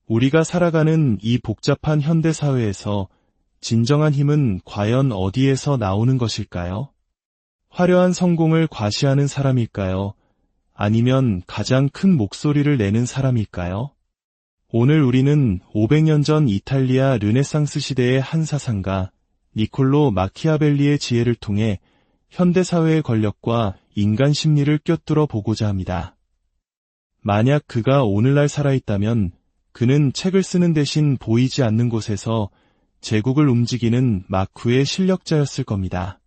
우리가 살아가는 이 복잡한 현대 사회에서 진정한 힘은 과연 어디에서 나오는 것일까요? 화려한 성공을 과시하는 사람일까요? 아니면 가장 큰 목소리를 내는 사람일까요? 오늘 우리는 500년 전 이탈리아 르네상스 시대의 한 사상가 니콜로 마키아벨리의 지혜를 통해 현대사회의 권력과 인간 심리를 꿰뚫어 보고자 합니다. 만약 그가 오늘날 살아있다면 그는 책을 쓰는 대신 보이지 않는 곳에서 제국을 움직이는 마쿠의 실력자였을 겁니다.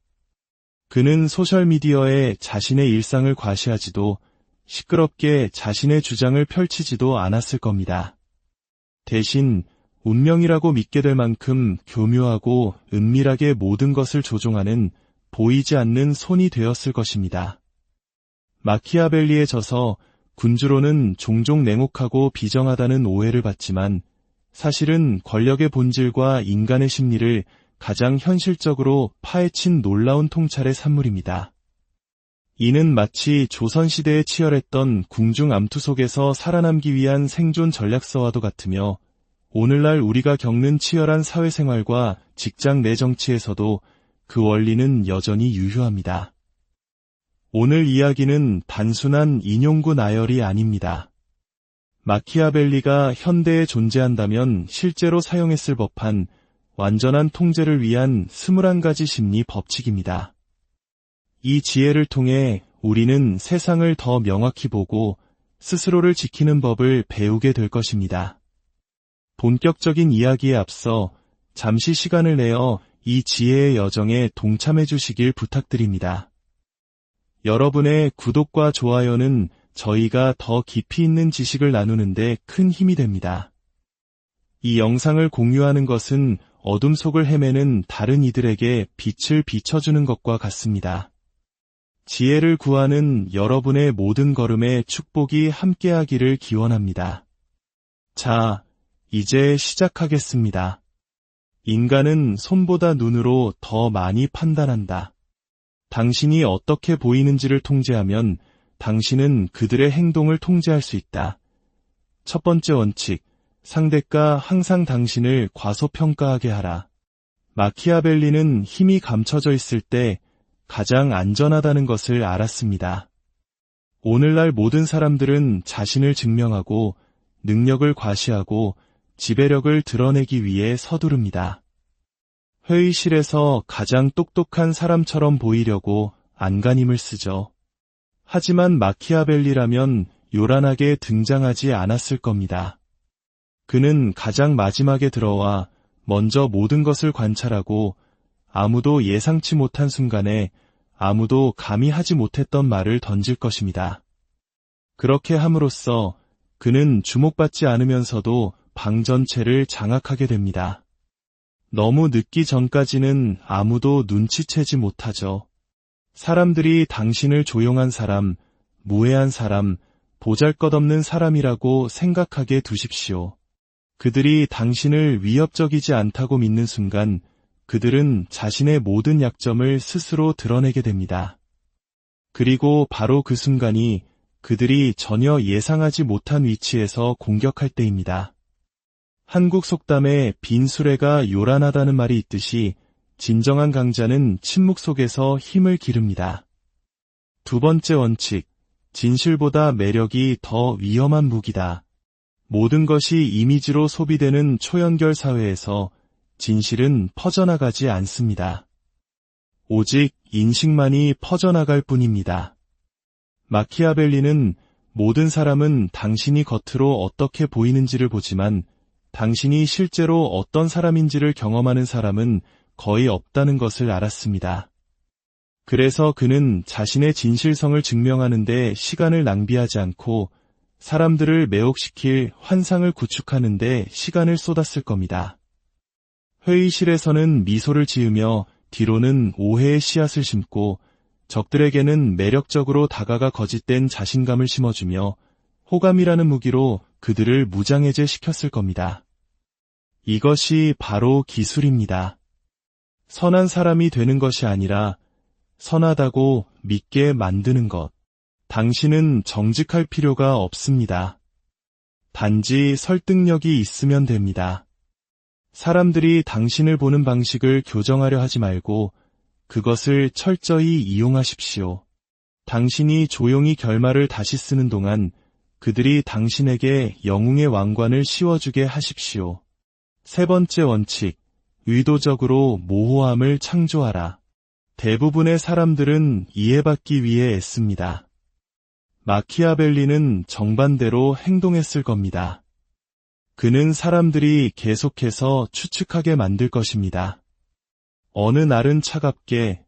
그는 소셜미디어에 자신의 일상을 과시하지도 시끄럽게 자신의 주장을 펼치지도 않았을 겁니다. 대신 운명이라고 믿게 될 만큼 교묘하고 은밀하게 모든 것을 조종하는 보이지 않는 손이 되었을 것입니다. 마키아벨리에 져서 군주로는 종종 냉혹하고 비정하다는 오해를 받지만 사실은 권력의 본질과 인간의 심리를 가장 현실적으로 파헤친 놀라운 통찰의 산물입니다. 이는 마치 조선시대에 치열했던 궁중 암투 속에서 살아남기 위한 생존 전략서와도 같으며 오늘날 우리가 겪는 치열한 사회생활과 직장 내 정치에서도 그 원리는 여전히 유효합니다. 오늘 이야기는 단순한 인용구 나열이 아닙니다. 마키아벨리가 현대에 존재한다면 실제로 사용했을 법한 완전한 통제를 위한 21가지 심리 법칙입니다. 이 지혜를 통해 우리는 세상을 더 명확히 보고 스스로를 지키는 법을 배우게 될 것입니다. 본격적인 이야기에 앞서 잠시 시간을 내어 이 지혜의 여정에 동참해 주시길 부탁드립니다. 여러분의 구독과 좋아요는 저희가 더 깊이 있는 지식을 나누는데 큰 힘이 됩니다. 이 영상을 공유하는 것은 어둠 속을 헤매는 다른 이들에게 빛을 비춰주는 것과 같습니다. 지혜를 구하는 여러분의 모든 걸음에 축복이 함께하기를 기원합니다. 자, 이제 시작하겠습니다. 인간은 손보다 눈으로 더 많이 판단한다. 당신이 어떻게 보이는지를 통제하면 당신은 그들의 행동을 통제할 수 있다. 첫 번째 원칙, 상대가 항상 당신을 과소평가하게 하라. 마키아벨리는 힘이 감춰져 있을 때 가장 안전하다는 것을 알았습니다. 오늘날 모든 사람들은 자신을 증명하고 능력을 과시하고 지배력을 드러내기 위해 서두릅니다. 회의실에서 가장 똑똑한 사람처럼 보이려고 안간힘을 쓰죠. 하지만 마키아벨리라면 요란하게 등장하지 않았을 겁니다. 그는 가장 마지막에 들어와 먼저 모든 것을 관찰하고 아무도 예상치 못한 순간에 아무도 감히 하지 못했던 말을 던질 것입니다. 그렇게 함으로써 그는 주목받지 않으면서도 방 전체를 장악하게 됩니다. 너무 늦기 전까지는 아무도 눈치채지 못하죠. 사람들이 당신을 조용한 사람, 무해한 사람, 보잘것없는 사람이라고 생각하게 두십시오. 그들이 당신을 위협적이지 않다고 믿는 순간 그들은 자신의 모든 약점을 스스로 드러내게 됩니다. 그리고 바로 그 순간이 그들이 전혀 예상하지 못한 위치에서 공격할 때입니다. 한국 속담에 빈 수레가 요란하다는 말이 있듯이 진정한 강자는 침묵 속에서 힘을 기릅니다. 두 번째 원칙, 진실보다 매력이 더 위험한 무기다. 모든 것이 이미지로 소비되는 초연결 사회에서 진실은 퍼져나가지 않습니다. 오직 인식만이 퍼져나갈 뿐입니다. 마키아벨리는 모든 사람은 당신이 겉으로 어떻게 보이는지를 보지만 당신이 실제로 어떤 사람인지를 경험하는 사람은 거의 없다는 것을 알았습니다. 그래서 그는 자신의 진실성을 증명하는 데 시간을 낭비하지 않고 사람들을 매혹시킬 환상을 구축하는 데 시간을 쏟았을 겁니다. 회의실에서는 미소를 지으며 뒤로는 오해의 씨앗을 심고 적들에게는 매력적으로 다가가 거짓된 자신감을 심어주며 호감이라는 무기로 그들을 무장해제시켰을 겁니다. 이것이 바로 기술입니다. 선한 사람이 되는 것이 아니라 선하다고 믿게 만드는 것. 당신은 정직할 필요가 없습니다. 단지 설득력이 있으면 됩니다. 사람들이 당신을 보는 방식을 교정하려 하지 말고 그것을 철저히 이용하십시오. 당신이 조용히 결말을 다시 쓰는 동안 그들이 당신에게 영웅의 왕관을 씌워주게 하십시오. 세 번째 원칙, 의도적으로 모호함을 창조하라. 대부분의 사람들은 이해받기 위해 애씁니다. 마키아벨리는 정반대로 행동했을 겁니다. 그는 사람들이 계속해서 추측하게 만들 것입니다. 어느 날은 차갑게,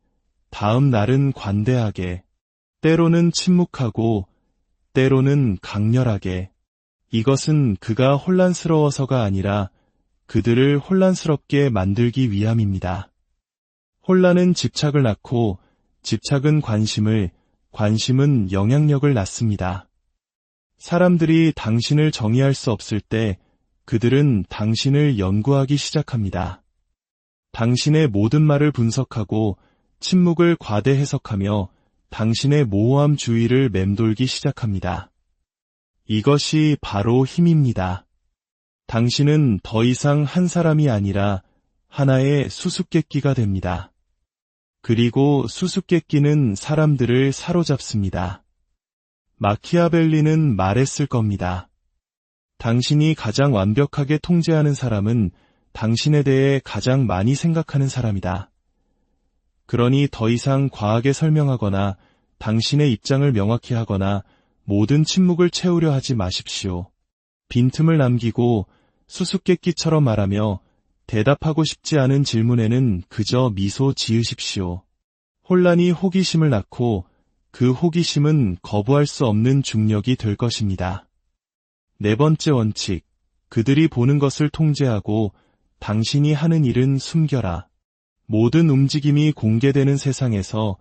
다음 날은 관대하게, 때로는 침묵하고, 때로는 강렬하게. 이것은 그가 혼란스러워서가 아니라 그들을 혼란스럽게 만들기 위함입니다. 혼란은 집착을 낳고, 집착은 관심을, 관심은 영향력을 낳습니다. 사람들이 당신을 정의할 수 없을 때 그들은 당신을 연구하기 시작합니다. 당신의 모든 말을 분석하고 침묵을 과대 해석하며 당신의 모호함 주의를 맴돌기 시작합니다. 이것이 바로 힘입니다. 당신은 더 이상 한 사람이 아니라 하나의 수수께끼가 됩니다. 그리고 수수께끼는 사람들을 사로잡습니다. 마키아벨리는 말했을 겁니다. 당신이 가장 완벽하게 통제하는 사람은 당신에 대해 가장 많이 생각하는 사람이다. 그러니 더 이상 과하게 설명하거나 당신의 입장을 명확히 하거나 모든 침묵을 채우려 하지 마십시오. 빈틈을 남기고 수수께끼처럼 말하며 대답하고 싶지 않은 질문에는 그저 미소 지으십시오. 혼란이 호기심을 낳고 그 호기심은 거부할 수 없는 중력이 될 것입니다. 네 번째 원칙, 그들이 보는 것을 통제하고 당신이 하는 일은 숨겨라. 모든 움직임이 공개되는 세상에서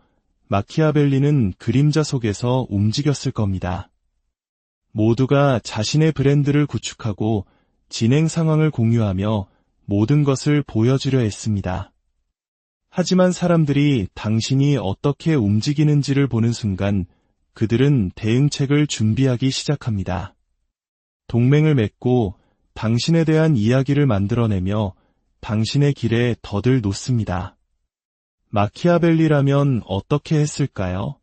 마키아벨리는 그림자 속에서 움직였을 겁니다. 모두가 자신의 브랜드를 구축하고 진행 상황을 공유하며 모든 것을 보여주려 했습니다. 하지만 사람들이 당신이 어떻게 움직이는지를 보는 순간 그들은 대응책을 준비하기 시작합니다. 동맹을 맺고 당신에 대한 이야기를 만들어내며 당신의 길에 덫을 놓습니다. 마키아벨리라면 어떻게 했을까요?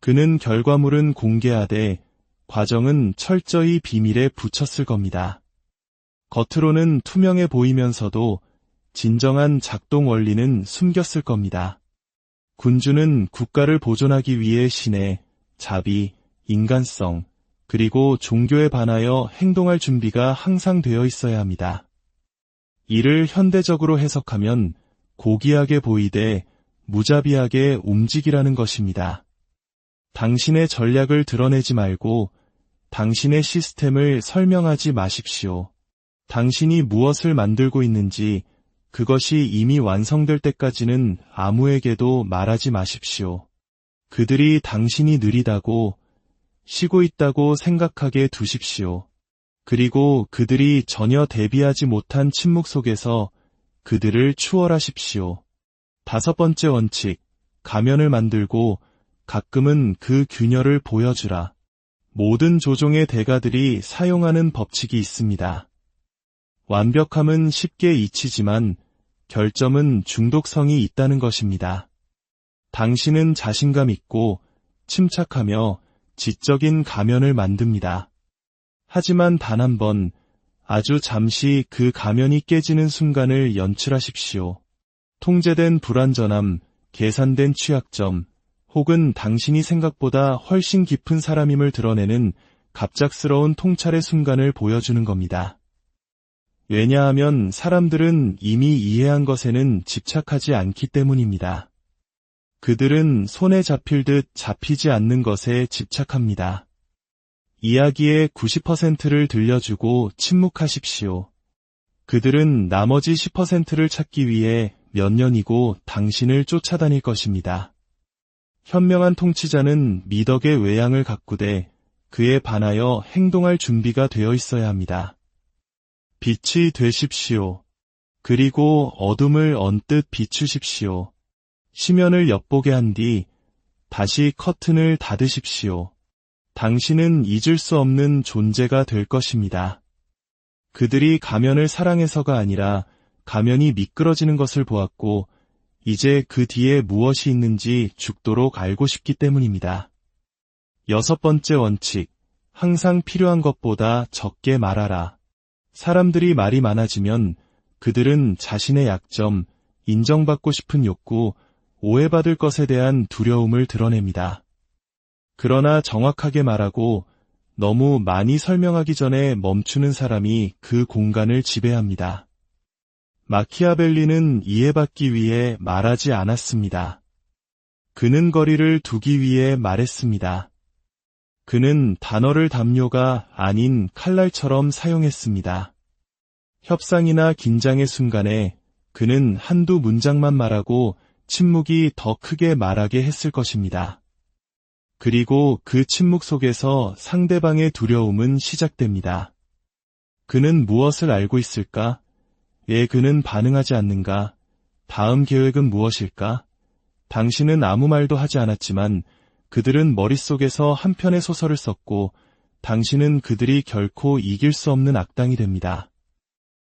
그는 결과물은 공개하되 과정은 철저히 비밀에 붙였을 겁니다. 겉으로는 투명해 보이면서도 진정한 작동 원리는 숨겼을 겁니다. 군주는 국가를 보존하기 위해 신의 자비, 인간성, 그리고 종교에 반하여 행동할 준비가 항상 되어 있어야 합니다. 이를 현대적으로 해석하면 고귀하게 보이되 무자비하게 움직이라는 것입니다. 당신의 전략을 드러내지 말고 당신의 시스템을 설명하지 마십시오. 당신이 무엇을 만들고 있는지 그것이 이미 완성될 때까지는 아무에게도 말하지 마십시오. 그들이 당신이 느리다고 쉬고 있다고 생각하게 두십시오. 그리고 그들이 전혀 대비하지 못한 침묵 속에서 그들을 추월하십시오. 다섯 번째 원칙, 가면을 만들고 가끔은 그 균열을 보여주라. 모든 조종의 대가들이 사용하는 법칙이 있습니다. 완벽함은 쉽게 잊히지만 결점은 중독성이 있다는 것입니다. 당신은 자신감 있고 침착하며 지적인 가면을 만듭니다. 하지만 단 한 번, 아주 잠시 그 가면이 깨지는 순간을 연출하십시오. 통제된 불완전함, 계산된 취약점, 혹은 당신이 생각보다 훨씬 깊은 사람임을 드러내는 갑작스러운 통찰의 순간을 보여주는 겁니다. 왜냐하면 사람들은 이미 이해한 것에는 집착하지 않기 때문입니다. 그들은 손에 잡힐 듯 잡히지 않는 것에 집착합니다. 이야기의 90%를 들려주고 침묵하십시오. 그들은 나머지 10%를 찾기 위해 몇 년이고 당신을 쫓아다닐 것입니다. 현명한 통치자는 미덕의 외양을 가꾸되 그에 반하여 행동할 준비가 되어 있어야 합니다. 빛이 되십시오. 그리고 어둠을 언뜻 비추십시오. 심연을 엿보게 한 뒤 다시 커튼을 닫으십시오. 당신은 잊을 수 없는 존재가 될 것입니다. 그들이 가면을 사랑해서가 아니라 가면이 미끄러지는 것을 보았고 이제 그 뒤에 무엇이 있는지 죽도록 알고 싶기 때문입니다. 6번째 원칙, 항상 필요한 것보다 적게 말하라. 사람들이 말이 많아지면 그들은 자신의 약점, 인정받고 싶은 욕구, 오해받을 것에 대한 두려움을 드러냅니다. 그러나 정확하게 말하고 너무 많이 설명하기 전에 멈추는 사람이 그 공간을 지배합니다. 마키아벨리는 이해받기 위해 말하지 않았습니다. 그는 거리를 두기 위해 말했습니다. 그는 단어를 담요가 아닌 칼날처럼 사용했습니다. 협상이나 긴장의 순간에 그는 한두 문장만 말하고 침묵이 더 크게 말하게 했을 것입니다. 그리고 그 침묵 속에서 상대방의 두려움은 시작됩니다. 그는 무엇을 알고 있을까? 왜 그는 반응하지 않는가? 다음 계획은 무엇일까? 당신은 아무 말도 하지 않았지만 그들은 머릿속에서 한 편의 소설을 썼고 당신은 그들이 결코 이길 수 없는 악당이 됩니다.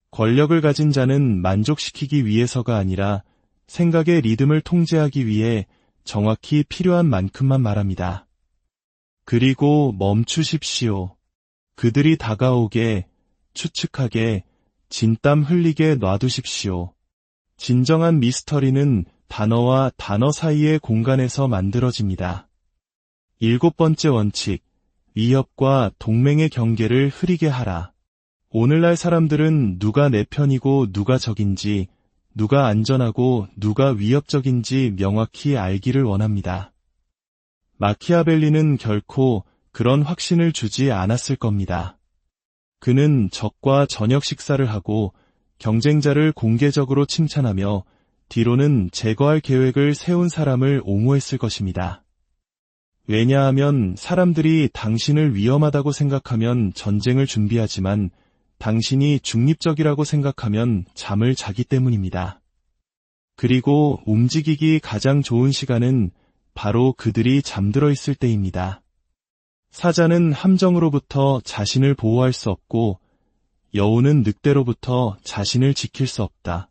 권력을 가진 자는 만족시키기 위해서가 아니라 생각의 리듬을 통제하기 위해 정확히 필요한 만큼만 말합니다. 그리고 멈추십시오. 그들이 다가오게, 추측하게, 진땀 흘리게 놔두십시오. 진정한 미스터리는 단어와 단어 사이의 공간에서 만들어집니다. 7번째 원칙, 위협과 동맹의 경계를 흐리게 하라. 오늘날 사람들은 누가 내 편이고 누가 적인지, 누가 안전하고 누가 위협적인지 명확히 알기를 원합니다. 마키아벨리는 결코 그런 확신을 주지 않았을 겁니다. 그는 적과 저녁 식사를 하고 경쟁자를 공개적으로 칭찬하며 뒤로는 제거할 계획을 세운 사람을 옹호했을 것입니다. 왜냐하면 사람들이 당신을 위험하다고 생각하면 전쟁을 준비하지만 당신이 중립적이라고 생각하면 잠을 자기 때문입니다. 그리고 움직이기 가장 좋은 시간은 바로 그들이 잠들어 있을 때입니다. 사자는 함정으로부터 자신을 보호할 수 없고 여우는 늑대로부터 자신을 지킬 수 없다.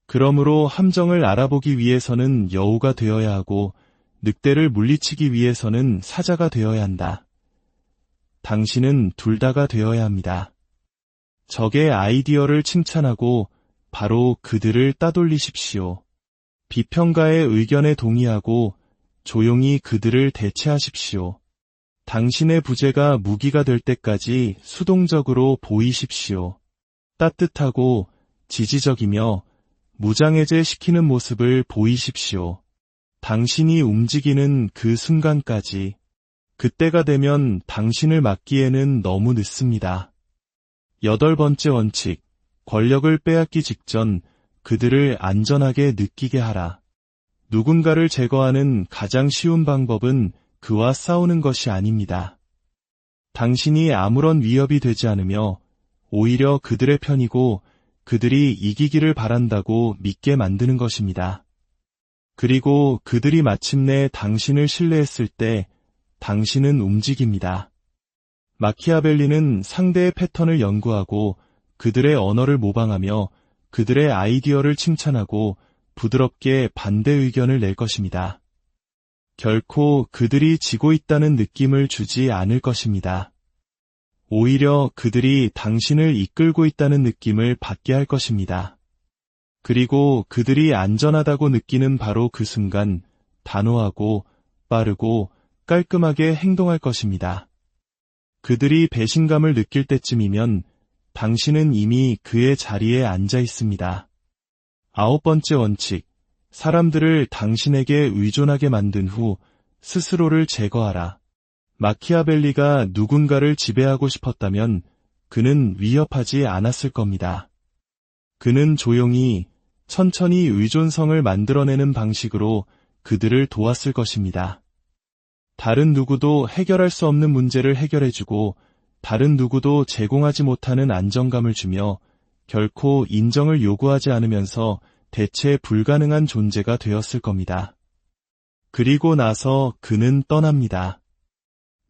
그러므로 함정을 알아보기 위해서는 여우가 되어야 하고 늑대를 물리치기 위해서는 사자가 되어야 한다. 당신은 둘 다가 되어야 합니다. 적의 아이디어를 칭찬하고 바로 그들을 따돌리십시오. 비평가의 의견에 동의하고 조용히 그들을 대체하십시오. 당신의 부재가 무기가 될 때까지 수동적으로 보이십시오. 따뜻하고 지지적이며 무장해제시키는 모습을 보이십시오. 당신이 움직이는 그 순간까지. 그때가 되면 당신을 막기에는 너무 늦습니다. 8번째 원칙, 권력을 빼앗기 직전 그들을 안전하게 느끼게 하라. 누군가를 제거하는 가장 쉬운 방법은 그와 싸우는 것이 아닙니다. 당신이 아무런 위협이 되지 않으며 오히려 그들의 편이고 그들이 이기기를 바란다고 믿게 만드는 것입니다. 그리고 그들이 마침내 당신을 신뢰했을 때 당신은 움직입니다. 마키아벨리는 상대의 패턴을 연구하고 그들의 언어를 모방하며 그들의 아이디어를 칭찬하고 부드럽게 반대 의견을 낼 것입니다. 결코 그들이 지고 있다는 느낌을 주지 않을 것입니다. 오히려 그들이 당신을 이끌고 있다는 느낌을 받게 할 것입니다. 그리고 그들이 안전하다고 느끼는 바로 그 순간 단호하고 빠르고 깔끔하게 행동할 것입니다. 그들이 배신감을 느낄 때쯤이면 당신은 이미 그의 자리에 앉아 있습니다. 9번째 원칙, 사람들을 당신에게 의존하게 만든 후 스스로를 제거하라. 마키아벨리가 누군가를 지배하고 싶었다면 그는 위협하지 않았을 겁니다. 그는 조용히, 천천히 의존성을 만들어내는 방식으로 그들을 도왔을 것입니다. 다른 누구도 해결할 수 없는 문제를 해결해주고 다른 누구도 제공하지 못하는 안정감을 주며 결코 인정을 요구하지 않으면서 대체 불가능한 존재가 되었을 겁니다. 그리고 나서 그는 떠납니다.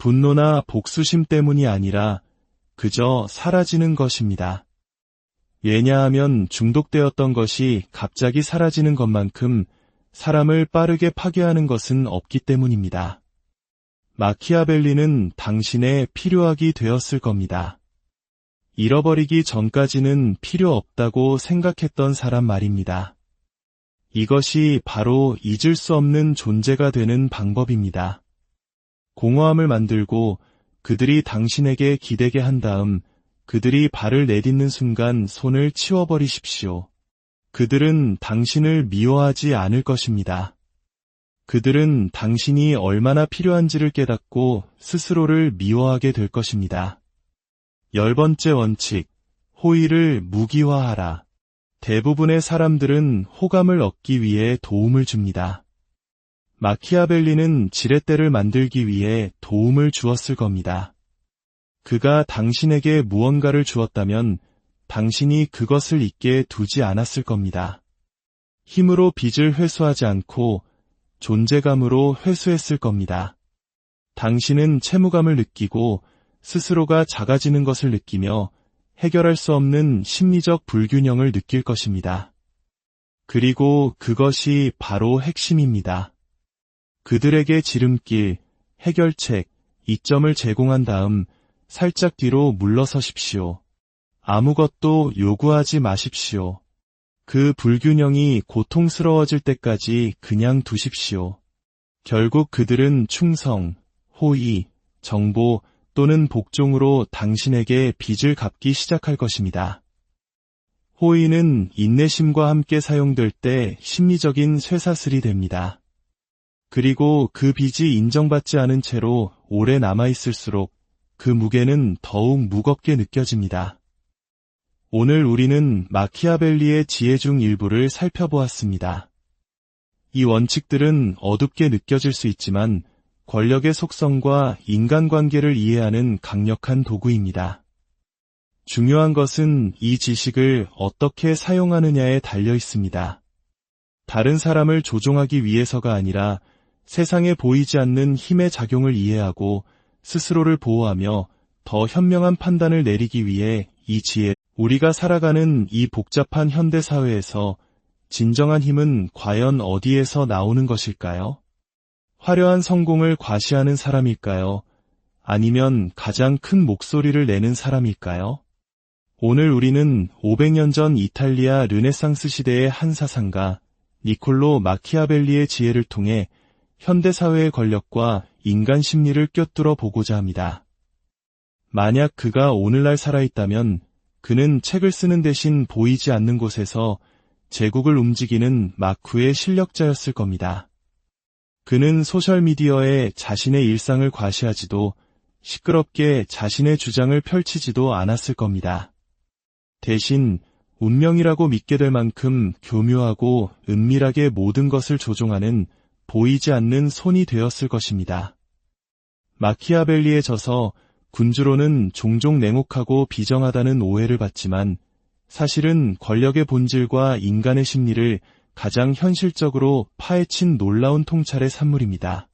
분노나 복수심 때문이 아니라 그저 사라지는 것입니다. 왜냐하면 중독되었던 것이 갑자기 사라지는 것만큼 사람을 빠르게 파괴하는 것은 없기 때문입니다. 마키아벨리는 당신의 필요하기 되었을 겁니다. 잃어버리기 전까지는 필요 없다고 생각했던 사람 말입니다. 이것이 바로 잊을 수 없는 존재가 되는 방법입니다. 공허함을 만들고 그들이 당신에게 기대게 한 다음 그들이 발을 내딛는 순간 손을 치워버리십시오. 그들은 당신을 미워하지 않을 것입니다. 그들은 당신이 얼마나 필요한지를 깨닫고 스스로를 미워하게 될 것입니다. 10번째 원칙, 호의를 무기화하라. 대부분의 사람들은 호감을 얻기 위해 도움을 줍니다. 마키아벨리는 지렛대를 만들기 위해 도움을 주었을 겁니다. 그가 당신에게 무언가를 주었다면 당신이 그것을 잊게 두지 않았을 겁니다. 힘으로 빚을 회수하지 않고 존재감으로 회수했을 겁니다. 당신은 채무감을 느끼고 스스로가 작아지는 것을 느끼며 해결할 수 없는 심리적 불균형을 느낄 것입니다. 그리고 그것이 바로 핵심입니다. 그들에게 지름길, 해결책, 이점을 제공한 다음 살짝 뒤로 물러서십시오. 아무것도 요구하지 마십시오. 그 불균형이 고통스러워질 때까지 그냥 두십시오. 결국 그들은 충성, 호의, 정보 또는 복종으로 당신에게 빚을 갚기 시작할 것입니다. 호의는 인내심과 함께 사용될 때 심리적인 쇠사슬이 됩니다. 그리고 그 빚이 인정받지 않은 채로 오래 남아있을수록 그 무게는 더욱 무겁게 느껴집니다. 오늘 우리는 마키아벨리의 지혜 중 일부를 살펴보았습니다. 이 원칙들은 어둡게 느껴질 수 있지만 권력의 속성과 인간관계를 이해하는 강력한 도구입니다. 중요한 것은 이 지식을 어떻게 사용하느냐에 달려 있습니다. 다른 사람을 조종하기 위해서가 아니라 세상에 보이지 않는 힘의 작용을 이해하고 스스로를 보호하며 더 현명한 판단을 내리기 위해 이 지혜, 우리가 살아가는 이 복잡한 현대사회에서 진정한 힘은 과연 어디에서 나오는 것일까요? 화려한 성공을 과시하는 사람일까요? 아니면 가장 큰 목소리를 내는 사람일까요? 오늘 우리는 500년 전 이탈리아 르네상스 시대의 한 사상가 니콜로 마키아벨리의 지혜를 통해 현대사회의 권력과 인간 심리를 꿰뚫어 보고자 합니다. 만약 그가 오늘날 살아있다면 그는 책을 쓰는 대신 보이지 않는 곳에서 제국을 움직이는 마쿠의 실력자였을 겁니다. 그는 소셜미디어에 자신의 일상을 과시하지도 시끄럽게 자신의 주장을 펼치지도 않았을 겁니다. 대신 운명이라고 믿게 될 만큼 교묘하고 은밀하게 모든 것을 조종하는 보이지 않는 손이 되었을 것입니다. 마키아벨리에 져서 군주로는 종종 냉혹하고 비정하다는 오해를 받지만 사실은 권력의 본질과 인간의 심리를 가장 현실적으로 파헤친 놀라운 통찰의 산물입니다.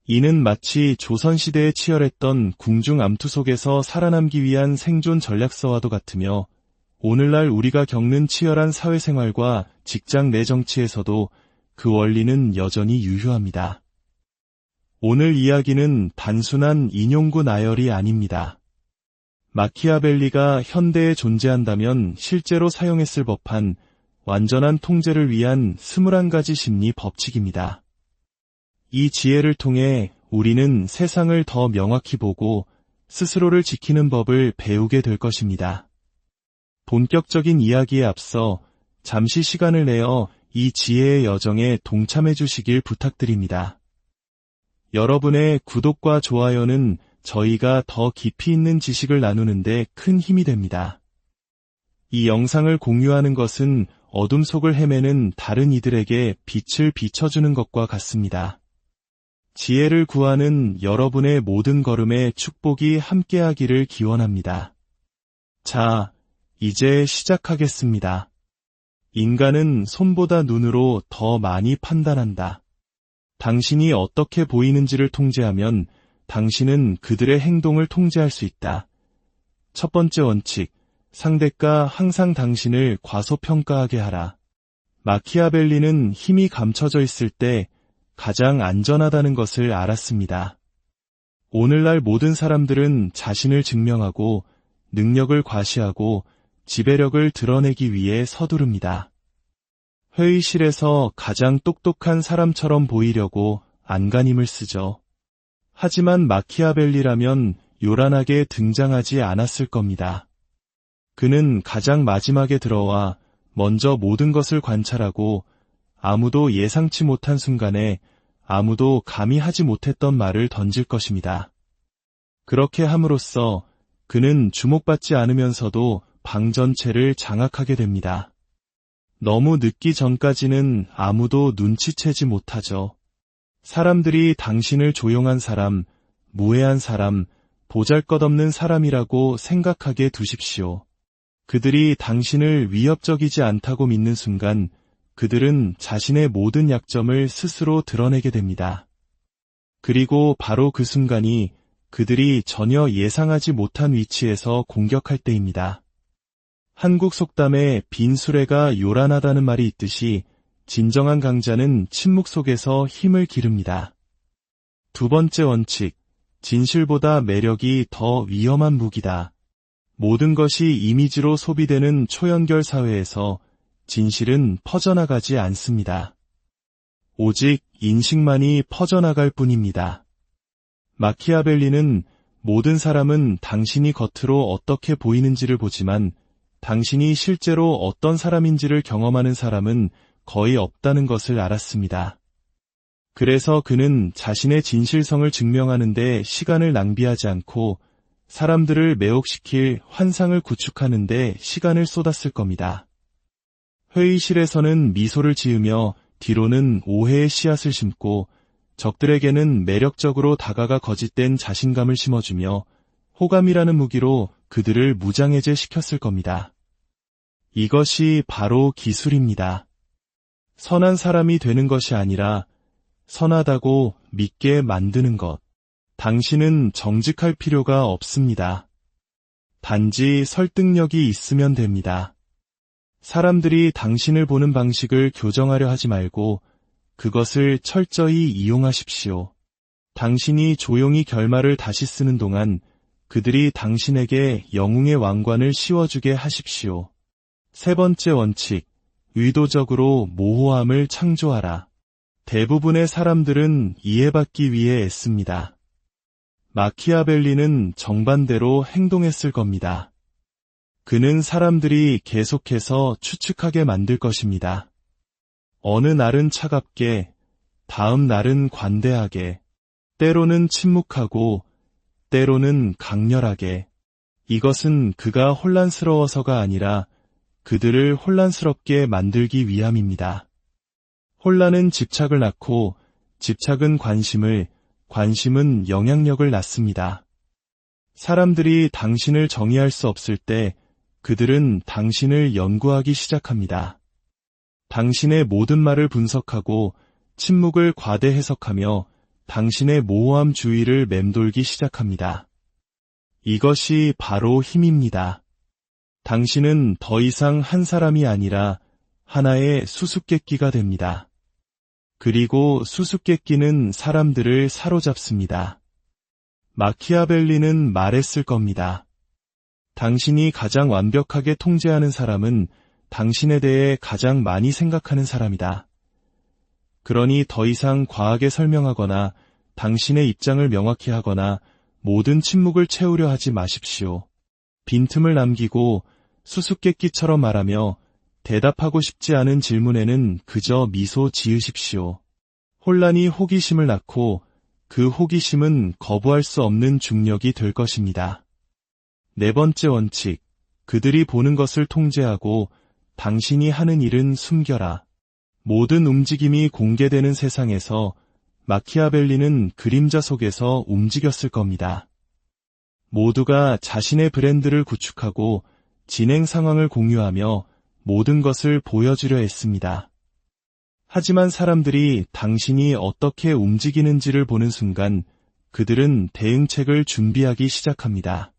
이는 마치 조선시대에 치열했던 궁중 암투 속에서 살아남기 위한 생존 전략서와도 같으며 오늘날 우리가 겪는 치열한 사회생활과 직장 내 정치에서도 그 원리는 여전히 유효합니다. 오늘 이야기는 단순한 인용구 나열이 아닙니다. 마키아벨리가 현대에 존재한다면 실제로 사용했을 법한 완전한 통제를 위한 21가지 심리 법칙입니다. 이 지혜를 통해 우리는 세상을 더 명확히 보고 스스로를 지키는 법을 배우게 될 것입니다. 본격적인 이야기에 앞서 잠시 시간을 내어 이 지혜의 여정에 동참해 주시길 부탁드립니다. 여러분의 구독과 좋아요는 저희가 더 깊이 있는 지식을 나누는데 큰 힘이 됩니다. 이 영상을 공유하는 것은 어둠 속을 헤매는 다른 이들에게 빛을 비춰주는 것과 같습니다. 지혜를 구하는 여러분의 모든 걸음에 축복이 함께하기를 기원합니다. 자, 이제 시작하겠습니다. 인간은 손보다 눈으로 더 많이 판단한다. 당신이 어떻게 보이는지를 통제하면 당신은 그들의 행동을 통제할 수 있다. 첫 번째 원칙, 상대가 항상 당신을 과소평가하게 하라. 마키아벨리는 힘이 감춰져 있을 때 가장 안전하다는 것을 알았습니다. 오늘날 모든 사람들은 자신을 증명하고 능력을 과시하고 지배력을 드러내기 위해 서두릅니다. 회의실에서 가장 똑똑한 사람처럼 보이려고 안간힘을 쓰죠. 하지만 마키아벨리라면 요란하게 등장하지 않았을 겁니다. 그는 가장 마지막에 들어와 먼저 모든 것을 관찰하고 아무도 예상치 못한 순간에 아무도 감히 하지 못했던 말을 던질 것입니다. 그렇게 함으로써 그는 주목받지 않으면서도 방 전체를 장악하게 됩니다. 너무 늦기 전까지는 아무도 눈치채지 못하죠. 사람들이 당신을 조용한 사람, 무해한 사람, 보잘것없는 사람이라고 생각하게 두십시오. 그들이 당신을 위협적이지 않다고 믿는 순간 그들은 자신의 모든 약점을 스스로 드러내게 됩니다. 그리고 바로 그 순간이 그들이 전혀 예상하지 못한 위치에서 공격할 때입니다. 한국 속담에 빈 수레가 요란하다는 말이 있듯이 진정한 강자는 침묵 속에서 힘을 기릅니다. 두 번째 원칙, 진실보다 매력이 더 위험한 무기다. 모든 것이 이미지로 소비되는 초연결 사회에서 진실은 퍼져나가지 않습니다. 오직 인식만이 퍼져나갈 뿐입니다. 마키아벨리는 모든 사람은 당신이 겉으로 어떻게 보이는지를 보지만 당신이 실제로 어떤 사람인지를 경험하는 사람은 거의 없다는 것을 알았습니다. 그래서 그는 자신의 진실성을 증명하는 데 시간을 낭비하지 않고 사람들을 매혹시킬 환상을 구축하는 데 시간을 쏟았을 겁니다. 회의실에서는 미소를 지으며 뒤로는 오해의 씨앗을 심고 적들에게는 매력적으로 다가가 거짓된 자신감을 심어주며 호감이라는 무기로 그들을 무장해제시켰을 겁니다. 이것이 바로 기술입니다. 선한 사람이 되는 것이 아니라 선하다고 믿게 만드는 것. 당신은 정직할 필요가 없습니다. 단지 설득력이 있으면 됩니다. 사람들이 당신을 보는 방식을 교정하려 하지 말고 그것을 철저히 이용하십시오. 당신이 조용히 결말을 다시 쓰는 동안 그들이 당신에게 영웅의 왕관을 씌워주게 하십시오. 세 번째 원칙, 의도적으로 모호함을 창조하라. 대부분의 사람들은 이해받기 위해 애씁니다. 마키아벨리는 정반대로 행동했을 겁니다. 그는 사람들이 계속해서 추측하게 만들 것입니다. 어느 날은 차갑게, 다음 날은 관대하게, 때로는 침묵하고, 때로는 강렬하게. 이것은 그가 혼란스러워서가 아니라 그들을 혼란스럽게 만들기 위함입니다. 혼란은 집착을 낳고, 집착은 관심을, 관심은 영향력을 낳습니다. 사람들이 당신을 정의할 수 없을 때 그들은 당신을 연구하기 시작합니다. 당신의 모든 말을 분석하고 침묵을 과대 해석하며 당신의 모호함 주의를 맴돌기 시작합니다. 이것이 바로 힘입니다. 당신은 더 이상 한 사람이 아니라 하나의 수수께끼가 됩니다. 그리고 수수께끼는 사람들을 사로잡습니다. 마키아벨리는 말했을 겁니다. 당신이 가장 완벽하게 통제하는 사람은 당신에 대해 가장 많이 생각하는 사람이다. 그러니 더 이상 과하게 설명하거나 당신의 입장을 명확히 하거나 모든 침묵을 채우려 하지 마십시오. 빈틈을 남기고 수수께끼처럼 말하며 대답하고 싶지 않은 질문에는 그저 미소 지으십시오. 혼란이 호기심을 낳고 그 호기심은 거부할 수 없는 중력이 될 것입니다. 네 번째 원칙, 그들이 보는 것을 통제하고 당신이 하는 일은 숨겨라. 모든 움직임이 공개되는 세상에서 마키아벨리는 그림자 속에서 움직였을 겁니다. 모두가 자신의 브랜드를 구축하고 진행 상황을 공유하며 모든 것을 보여주려 했습니다. 하지만 사람들이 당신이 어떻게 움직이는지를 보는 순간 그들은 대응책을 준비하기 시작합니다.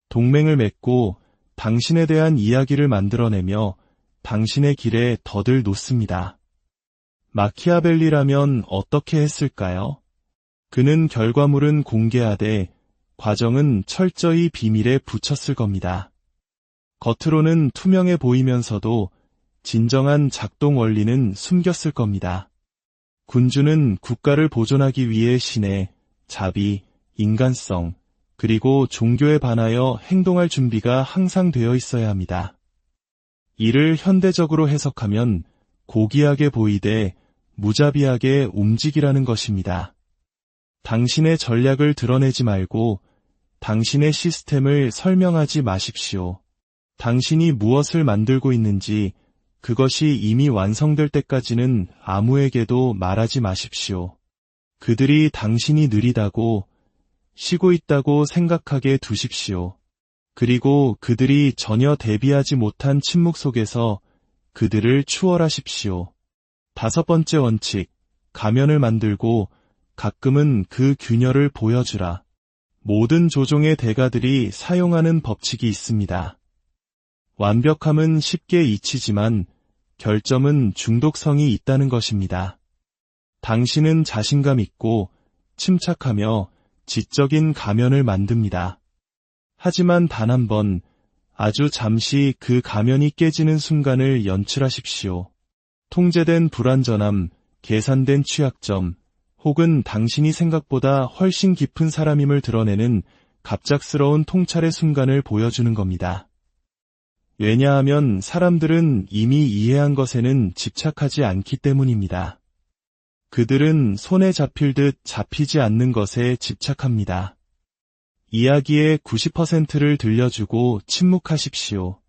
동맹을 맺고 당신에 대한 이야기를 만들어내며 당신의 길에 덫을 놓습니다. 마키아벨리라면 어떻게 했을까요? 그는 결과물은 공개하되 과정은 철저히 비밀에 붙였을 겁니다. 겉으로는 투명해 보이면서도 진정한 작동 원리는 숨겼을 겁니다. 군주는 국가를 보존하기 위해 신의 자비, 인간성, 그리고 종교에 반하여 행동할 준비가 항상 되어 있어야 합니다. 이를 현대적으로 해석하면 고귀하게 보이되 무자비하게 움직이라는 것입니다. 당신의 전략을 드러내지 말고 당신의 시스템을 설명하지 마십시오. 당신이 무엇을 만들고 있는지 그것이 이미 완성될 때까지는 아무에게도 말하지 마십시오. 그들이 당신이 느리다고, 쉬고 있다고 생각하게 두십시오. 그리고 그들이 전혀 대비하지 못한 침묵 속에서 그들을 추월하십시오. 5번째 원칙, 가면을 만들고 가끔은 그 균열을 보여주라. 모든 조종의 대가들이 사용하는 법칙이 있습니다. 완벽함은 쉽게 잊히지만 결점은 중독성이 있다는 것입니다. 당신은 자신감 있고 침착하며 지적인 가면을 만듭니다. 하지만 단 한 번, 아주 잠시 그 가면이 깨지는 순간을 연출하십시오. 통제된 불완전함, 계산된 취약점, 혹은 당신이 생각보다 훨씬 깊은 사람임을 드러내는 갑작스러운 통찰의 순간을 보여주는 겁니다. 왜냐하면 사람들은 이미 이해한 것에는 집착하지 않기 때문입니다. 그들은 손에 잡힐 듯 잡히지 않는 것에 집착합니다. 이야기의 90%를 들려주고 침묵하십시오.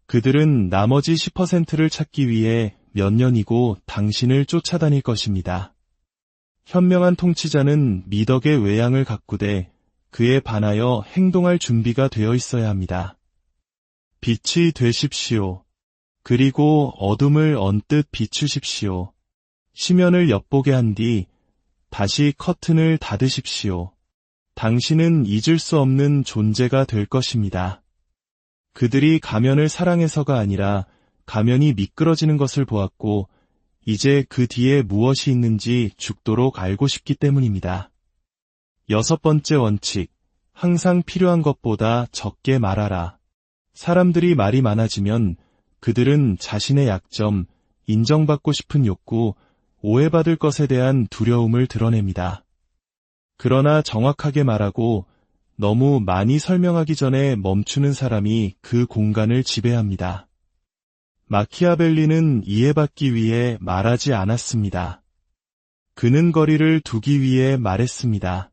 그들은 나머지 10%를 찾기 위해 몇 년이고 당신을 쫓아다닐 것입니다. 현명한 통치자는 미덕의 외양을 가꾸되 그에 반하여 행동할 준비가 되어 있어야 합니다. 빛이 되십시오. 그리고 어둠을 언뜻 비추십시오. 시면을 엿보게 한 뒤 다시 커튼을 닫으십시오. 당신은 잊을 수 없는 존재가 될 것입니다. 그들이 가면을 사랑해서가 아니라 가면이 미끄러지는 것을 보았고 이제 그 뒤에 무엇이 있는지 죽도록 알고 싶기 때문입니다. 6번째 원칙, 항상 필요한 것보다 적게 말하라. 사람들이 말이 많아지면 그들은 자신의 약점, 인정받고 싶은 욕구, 오해받을 것에 대한 두려움을 드러냅니다. 그러나 정확하게 말하고 너무 많이 설명하기 전에 멈추는 사람이 그 공간을 지배합니다. 마키아벨리는 이해받기 위해 말하지 않았습니다. 그는 거리를 두기 위해 말했습니다.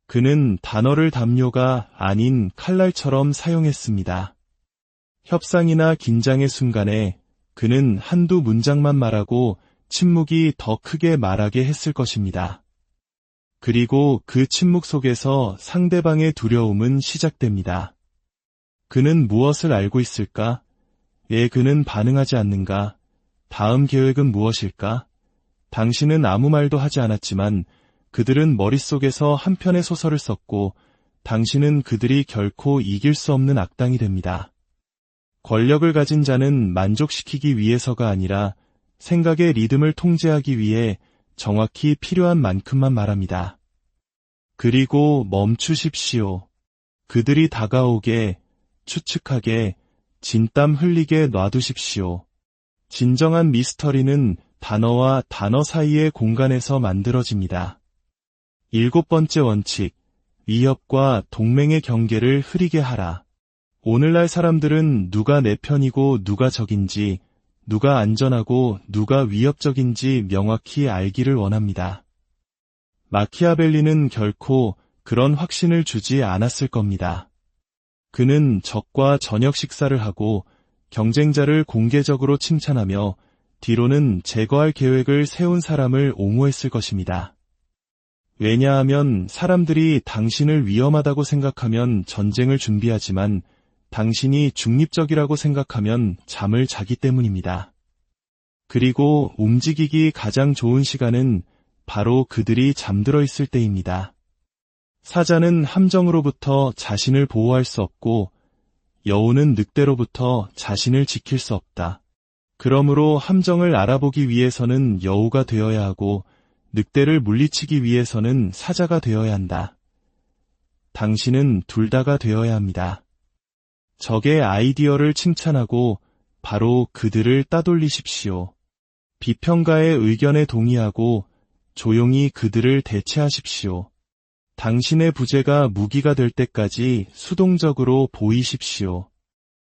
그는 단어를 담요가 아닌 칼날처럼 사용했습니다. 협상이나 긴장의 순간에 그는 한두 문장만 말하고 침묵이 더 크게 말하게 했을 것입니다. 그리고 그 침묵 속에서 상대방의 두려움은 시작됩니다. 그는 무엇을 알고 있을까? 왜 그는 반응하지 않는가? 다음 계획은 무엇일까? 당신은 아무 말도 하지 않았지만 그들은 머릿속에서 한 편의 소설을 썼고 당신은 그들이 결코 이길 수 없는 악당이 됩니다. 권력을 가진 자는 만족시키기 위해서가 아니라 생각의 리듬을 통제하기 위해 정확히 필요한 만큼만 말합니다. 그리고 멈추십시오. 그들이 다가오게, 추측하게, 진땀 흘리게 놔두십시오. 진정한 미스터리는 단어와 단어 사이의 공간에서 만들어집니다. 7번째 원칙, 위협과 동맹의 경계를 흐리게 하라. 오늘날 사람들은 누가 내 편이고 누가 적인지, 누가 안전하고 누가 위협적인지 명확히 알기를 원합니다. 마키아벨리는 결코 그런 확신을 주지 않았을 겁니다. 그는 적과 저녁 식사를 하고 경쟁자를 공개적으로 칭찬하며 뒤로는 제거할 계획을 세운 사람을 옹호했을 것입니다. 왜냐하면 사람들이 당신을 위험하다고 생각하면 전쟁을 준비하지만 당신이 중립적이라고 생각하면 잠을 자기 때문입니다. 그리고 움직이기 가장 좋은 시간은 바로 그들이 잠들어 있을 때입니다. 사자는 함정으로부터 자신을 보호할 수 없고 여우는 늑대로부터 자신을 지킬 수 없다. 그러므로 함정을 알아보기 위해서는 여우가 되어야 하고 늑대를 물리치기 위해서는 사자가 되어야 한다. 당신은 둘 다가 되어야 합니다. 적의 아이디어를 칭찬하고 바로 그들을 따돌리십시오. 비평가의 의견에 동의하고 조용히 그들을 대체하십시오. 당신의 부재가 무기가 될 때까지 수동적으로 보이십시오.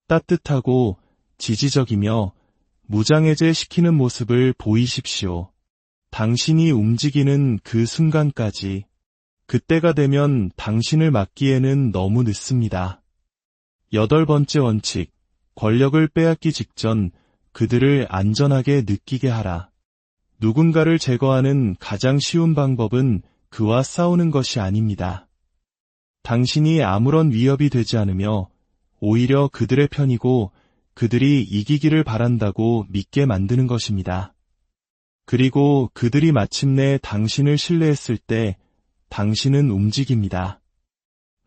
따뜻하고 지지적이며 무장해제시키는 모습을 보이십시오. 당신이 움직이는 그 순간까지. 그때가 되면 당신을 막기에는 너무 늦습니다. 8번째 원칙, 권력을 빼앗기 직전 그들을 안전하게 느끼게 하라. 누군가를 제거하는 가장 쉬운 방법은 그와 싸우는 것이 아닙니다. 당신이 아무런 위협이 되지 않으며 오히려 그들의 편이고 그들이 이기기를 바란다고 믿게 만드는 것입니다. 그리고 그들이 마침내 당신을 신뢰했을 때 당신은 움직입니다.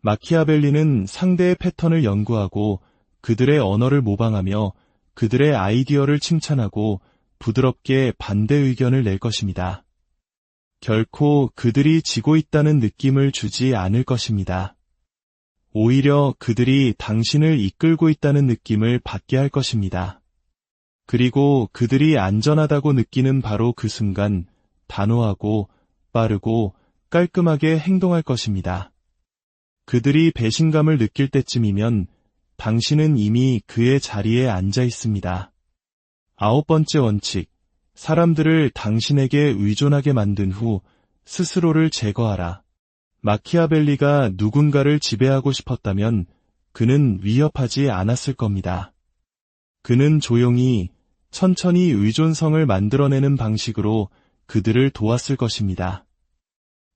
마키아벨리는 상대의 패턴을 연구하고 그들의 언어를 모방하며 그들의 아이디어를 칭찬하고 부드럽게 반대 의견을 낼 것입니다. 결코 그들이 지고 있다는 느낌을 주지 않을 것입니다. 오히려 그들이 당신을 이끌고 있다는 느낌을 받게 할 것입니다. 그리고 그들이 안전하다고 느끼는 바로 그 순간 단호하고 빠르고 깔끔하게 행동할 것입니다. 그들이 배신감을 느낄 때쯤이면 당신은 이미 그의 자리에 앉아 있습니다. 9번째 원칙, 사람들을 당신에게 의존하게 만든 후 스스로를 제거하라. 마키아벨리가 누군가를 지배하고 싶었다면 그는 위협하지 않았을 겁니다. 그는 조용히, 천천히 의존성을 만들어내는 방식으로 그들을 도왔을 것입니다.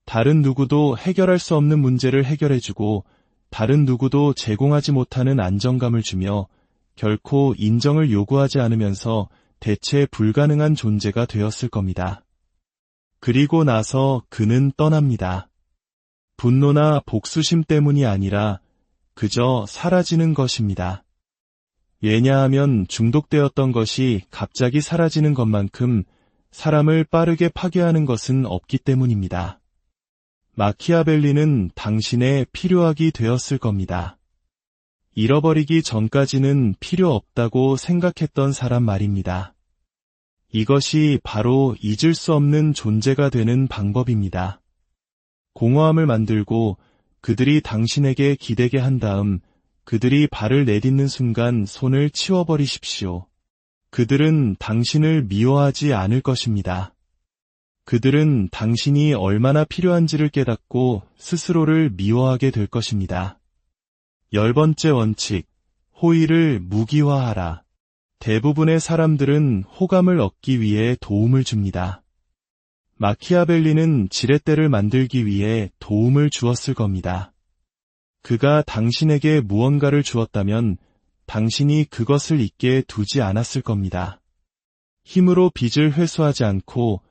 다른 누구도 해결할 수 없는 문제를 해결해주고 다른 누구도 제공하지 못하는 안정감을 주며 결코 인정을 요구하지 않으면서 대체 불가능한 존재가 되었을 겁니다. 그리고 나서 그는 떠납니다. 분노나 복수심 때문이 아니라 그저 사라지는 것입니다. 왜냐하면 중독되었던 것이 갑자기 사라지는 것만큼 사람을 빠르게 파괴하는 것은 없기 때문입니다. 마키아벨리는 당신의 필요하기 되었을 겁니다. 잃어버리기 전까지는 필요 없다고 생각했던 사람 말입니다. 이것이 바로 잊을 수 없는 존재가 되는 방법입니다. 공허함을 만들고 그들이 당신에게 기대게 한 다음 그들이 발을 내딛는 순간 손을 치워버리십시오. 그들은 당신을 미워하지 않을 것입니다. 그들은 당신이 얼마나 필요한지를 깨닫고 스스로를 미워하게 될 것입니다. 10번째 원칙, 호의를 무기화하라. 대부분의 사람들은 호감을 얻기 위해 도움을 줍니다. 마키아벨리는 지렛대를 만들기 위해 도움을 주었을 겁니다. 그가 당신에게 무언가를 주었다면 당신이 그것을 잊게 두지 않았을 겁니다. 힘으로 빚을 회수하지 않고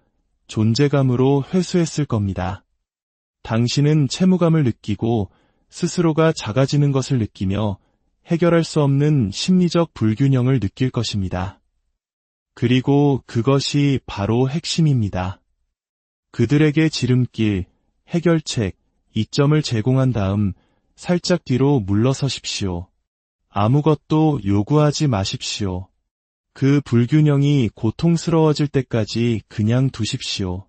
존재감으로 회수했을 겁니다. 당신은 채무감을 느끼고 스스로가 작아지는 것을 느끼며 해결할 수 없는 심리적 불균형을 느낄 것입니다. 그리고 그것이 바로 핵심입니다. 그들에게 지름길, 해결책, 이점을 제공한 다음 살짝 뒤로 물러서십시오. 아무것도 요구하지 마십시오. 그 불균형이 고통스러워질 때까지 그냥 두십시오.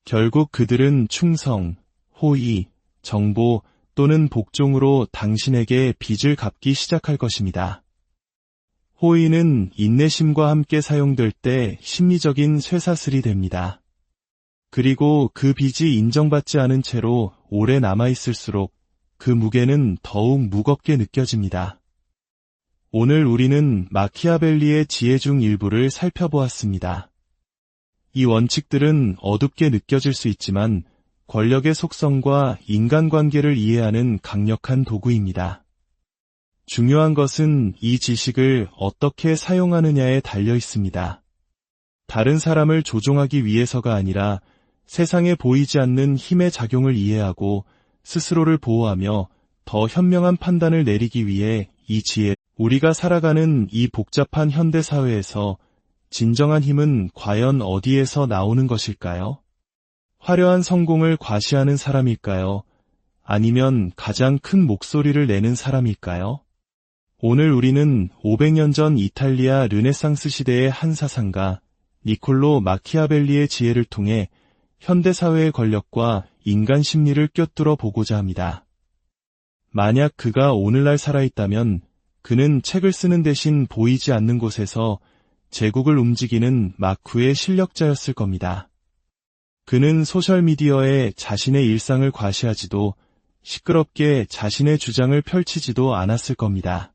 결국 그들은 충성, 호의, 정보 또는 복종으로 당신에게 빚을 갚기 시작할 것입니다. 호의는 인내심과 함께 사용될 때 심리적인 쇠사슬이 됩니다. 그리고 그 빚이 인정받지 않은 채로 오래 남아있을수록 그 무게는 더욱 무겁게 느껴집니다. 오늘 우리는 마키아벨리의 지혜 중 일부를 살펴보았습니다. 이 원칙들은 어둡게 느껴질 수 있지만 권력의 속성과 인간관계를 이해하는 강력한 도구입니다. 중요한 것은 이 지식을 어떻게 사용하느냐에 달려 있습니다. 다른 사람을 조종하기 위해서가 아니라 세상에 보이지 않는 힘의 작용을 이해하고 스스로를 보호하며 더 현명한 판단을 내리기 위해 이 지혜, 우리가 살아가는 이 복잡한 현대 사회에서 진정한 힘은 과연 어디에서 나오는 것일까요? 화려한 성공을 과시하는 사람일까요? 아니면 가장 큰 목소리를 내는 사람일까요? 오늘 우리는 500년 전 이탈리아 르네상스 시대의 한 사상가 니콜로 마키아벨리의 지혜를 통해 현대사회의 권력과 인간 심리를 꿰뚫어 보고자 합니다. 만약 그가 오늘날 살아있다면 그는 책을 쓰는 대신 보이지 않는 곳에서 제국을 움직이는 마쿠의 실력자였을 겁니다. 그는 소셜미디어에 자신의 일상을 과시하지도 시끄럽게 자신의 주장을 펼치지도 않았을 겁니다.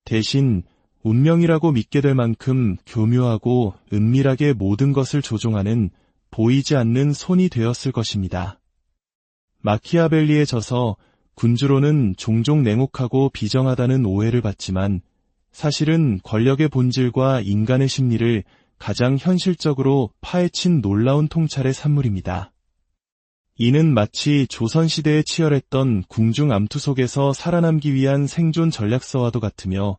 대신 운명이라고 믿게 될 만큼 교묘하고 은밀하게 모든 것을 조종하는 보이지 않는 손이 되었을 것입니다. 마키아벨리에 져서 군주로는 종종 냉혹하고 비정하다는 오해를 받지만 사실은 권력의 본질과 인간의 심리를 가장 현실적으로 파헤친 놀라운 통찰의 산물입니다. 이는 마치 조선시대에 치열했던 궁중 암투 속에서 살아남기 위한 생존 전략서와도 같으며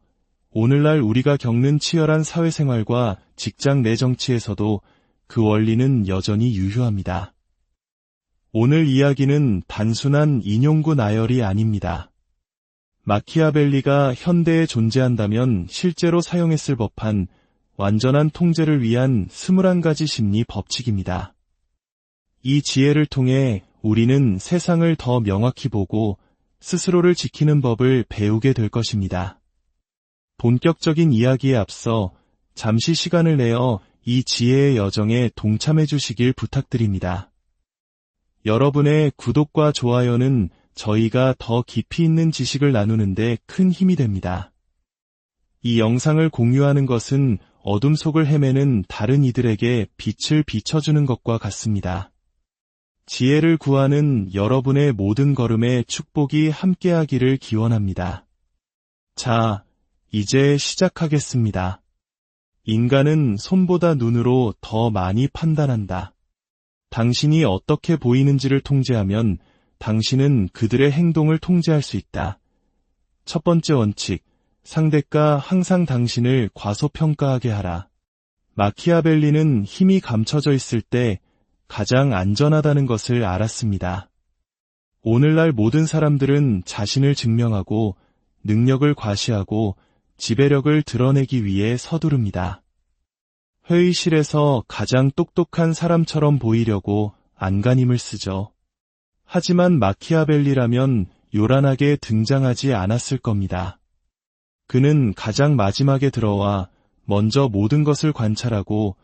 오늘날 우리가 겪는 치열한 사회생활과 직장 내 정치에서도 그 원리는 여전히 유효합니다. 오늘 이야기는 단순한 인용구 나열이 아닙니다. 마키아벨리가 현대에 존재한다면 실제로 사용했을 법한 완전한 통제를 위한 21가지 심리 법칙입니다. 이 지혜를 통해 우리는 세상을 더 명확히 보고 스스로를 지키는 법을 배우게 될 것입니다. 본격적인 이야기에 앞서 잠시 시간을 내어 이 지혜의 여정에 동참해 주시길 부탁드립니다. 여러분의 구독과 좋아요는 저희가 더 깊이 있는 지식을 나누는데 큰 힘이 됩니다. 이 영상을 공유하는 것은 어둠 속을 헤매는 다른 이들에게 빛을 비춰주는 것과 같습니다. 지혜를 구하는 여러분의 모든 걸음에 축복이 함께하기를 기원합니다. 자, 이제 시작하겠습니다. 인간은 손보다 눈으로 더 많이 판단한다. 당신이 어떻게 보이는지를 통제하면 당신은 그들의 행동을 통제할 수 있다. 첫 번째 원칙, 상대가 항상 당신을 과소평가하게 하라. 마키아벨리는 힘이 감춰져 있을 때 가장 안전하다는 것을 알았습니다. 오늘날 모든 사람들은 자신을 증명하고 능력을 과시하고 지배력을 드러내기 위해 서두릅니다. 회의실에서 가장 똑똑한 사람처럼 보이려고 안간힘을 쓰죠. 하지만 마키아벨리라면 요란하게 등장하지 않았을 겁니다. 그는 가장 마지막에 들어와 먼저 모든 것을 관찰하고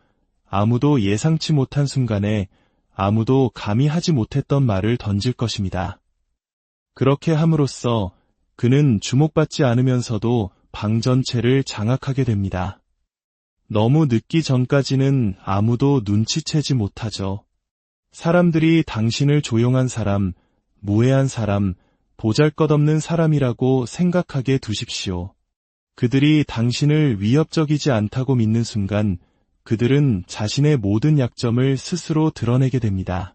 아무도 예상치 못한 순간에 아무도 감히 하지 못했던 말을 던질 것입니다. 그렇게 함으로써 그는 주목받지 않으면서도 방 전체를 장악하게 됩니다. 너무 늦기 전까지는 아무도 눈치채지 못하죠. 사람들이 당신을 조용한 사람, 무해한 사람, 보잘것없는 사람이라고 생각하게 두십시오. 그들이 당신을 위협적이지 않다고 믿는 순간 그들은 자신의 모든 약점을 스스로 드러내게 됩니다.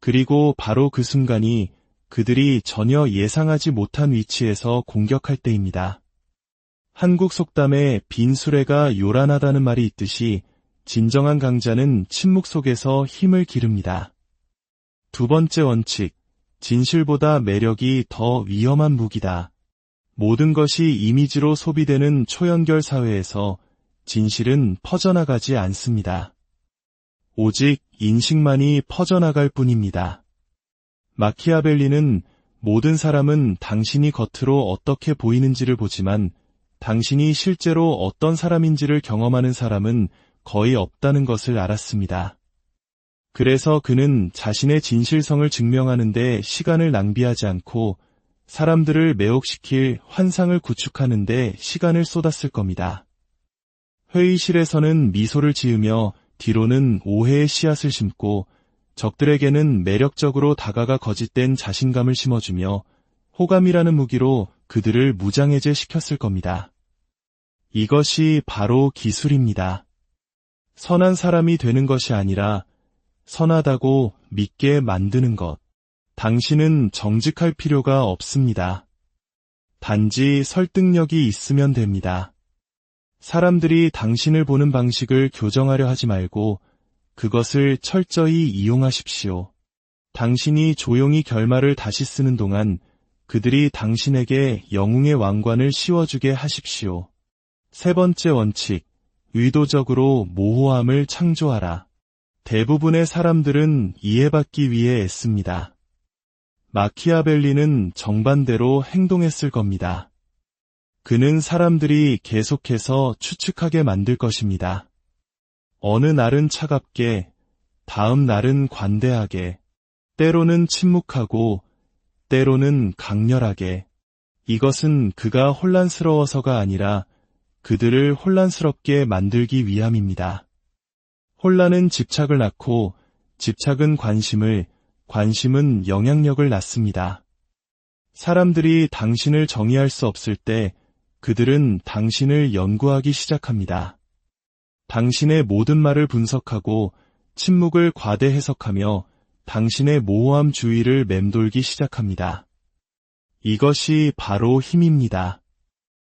그리고 바로 그 순간이 그들이 전혀 예상하지 못한 위치에서 공격할 때입니다. 한국 속담에 빈 수레가 요란하다는 말이 있듯이 진정한 강자는 침묵 속에서 힘을 기릅니다. 두 번째 원칙, 진실보다 매력이 더 위험한 무기다. 모든 것이 이미지로 소비되는 초연결 사회에서 진실은 퍼져나가지 않습니다. 오직 인식만이 퍼져나갈 뿐입니다. 마키아벨리는 모든 사람은 당신이 겉으로 어떻게 보이는지를 보지만 당신이 실제로 어떤 사람인지를 경험하는 사람은 거의 없다는 것을 알았습니다. 그래서 그는 자신의 진실성을 증명하는 데 시간을 낭비하지 않고 사람들을 매혹시킬 환상을 구축하는 데 시간을 쏟았을 겁니다. 회의실에서는 미소를 지으며 뒤로는 오해의 씨앗을 심고 적들에게는 매력적으로 다가가 거짓된 자신감을 심어주며 호감이라는 무기로 그들을 무장해제시켰을 겁니다. 이것이 바로 기술입니다. 선한 사람이 되는 것이 아니라 선하다고 믿게 만드는 것. 당신은 정직할 필요가 없습니다. 단지 설득력이 있으면 됩니다. 사람들이 당신을 보는 방식을 교정하려 하지 말고 그것을 철저히 이용하십시오. 당신이 조용히 결말을 다시 쓰는 동안 그들이 당신에게 영웅의 왕관을 씌워주게 하십시오. 세 번째 원칙, 의도적으로 모호함을 창조하라. 대부분의 사람들은 이해받기 위해 애씁니다. 마키아벨리는 정반대로 행동했을 겁니다. 그는 사람들이 계속해서 추측하게 만들 것입니다. 어느 날은 차갑게, 다음 날은 관대하게, 때로는 침묵하고, 때로는 강렬하게. 이것은 그가 혼란스러워서가 아니라 그들을 혼란스럽게 만들기 위함입니다. 혼란은 집착을 낳고, 집착은 관심을, 관심은 영향력을 낳습니다. 사람들이 당신을 정의할 수 없을 때 그들은 당신을 연구하기 시작합니다. 당신의 모든 말을 분석하고 침묵을 과대 해석하며 당신의 모호함 주의를 맴돌기 시작합니다. 이것이 바로 힘입니다.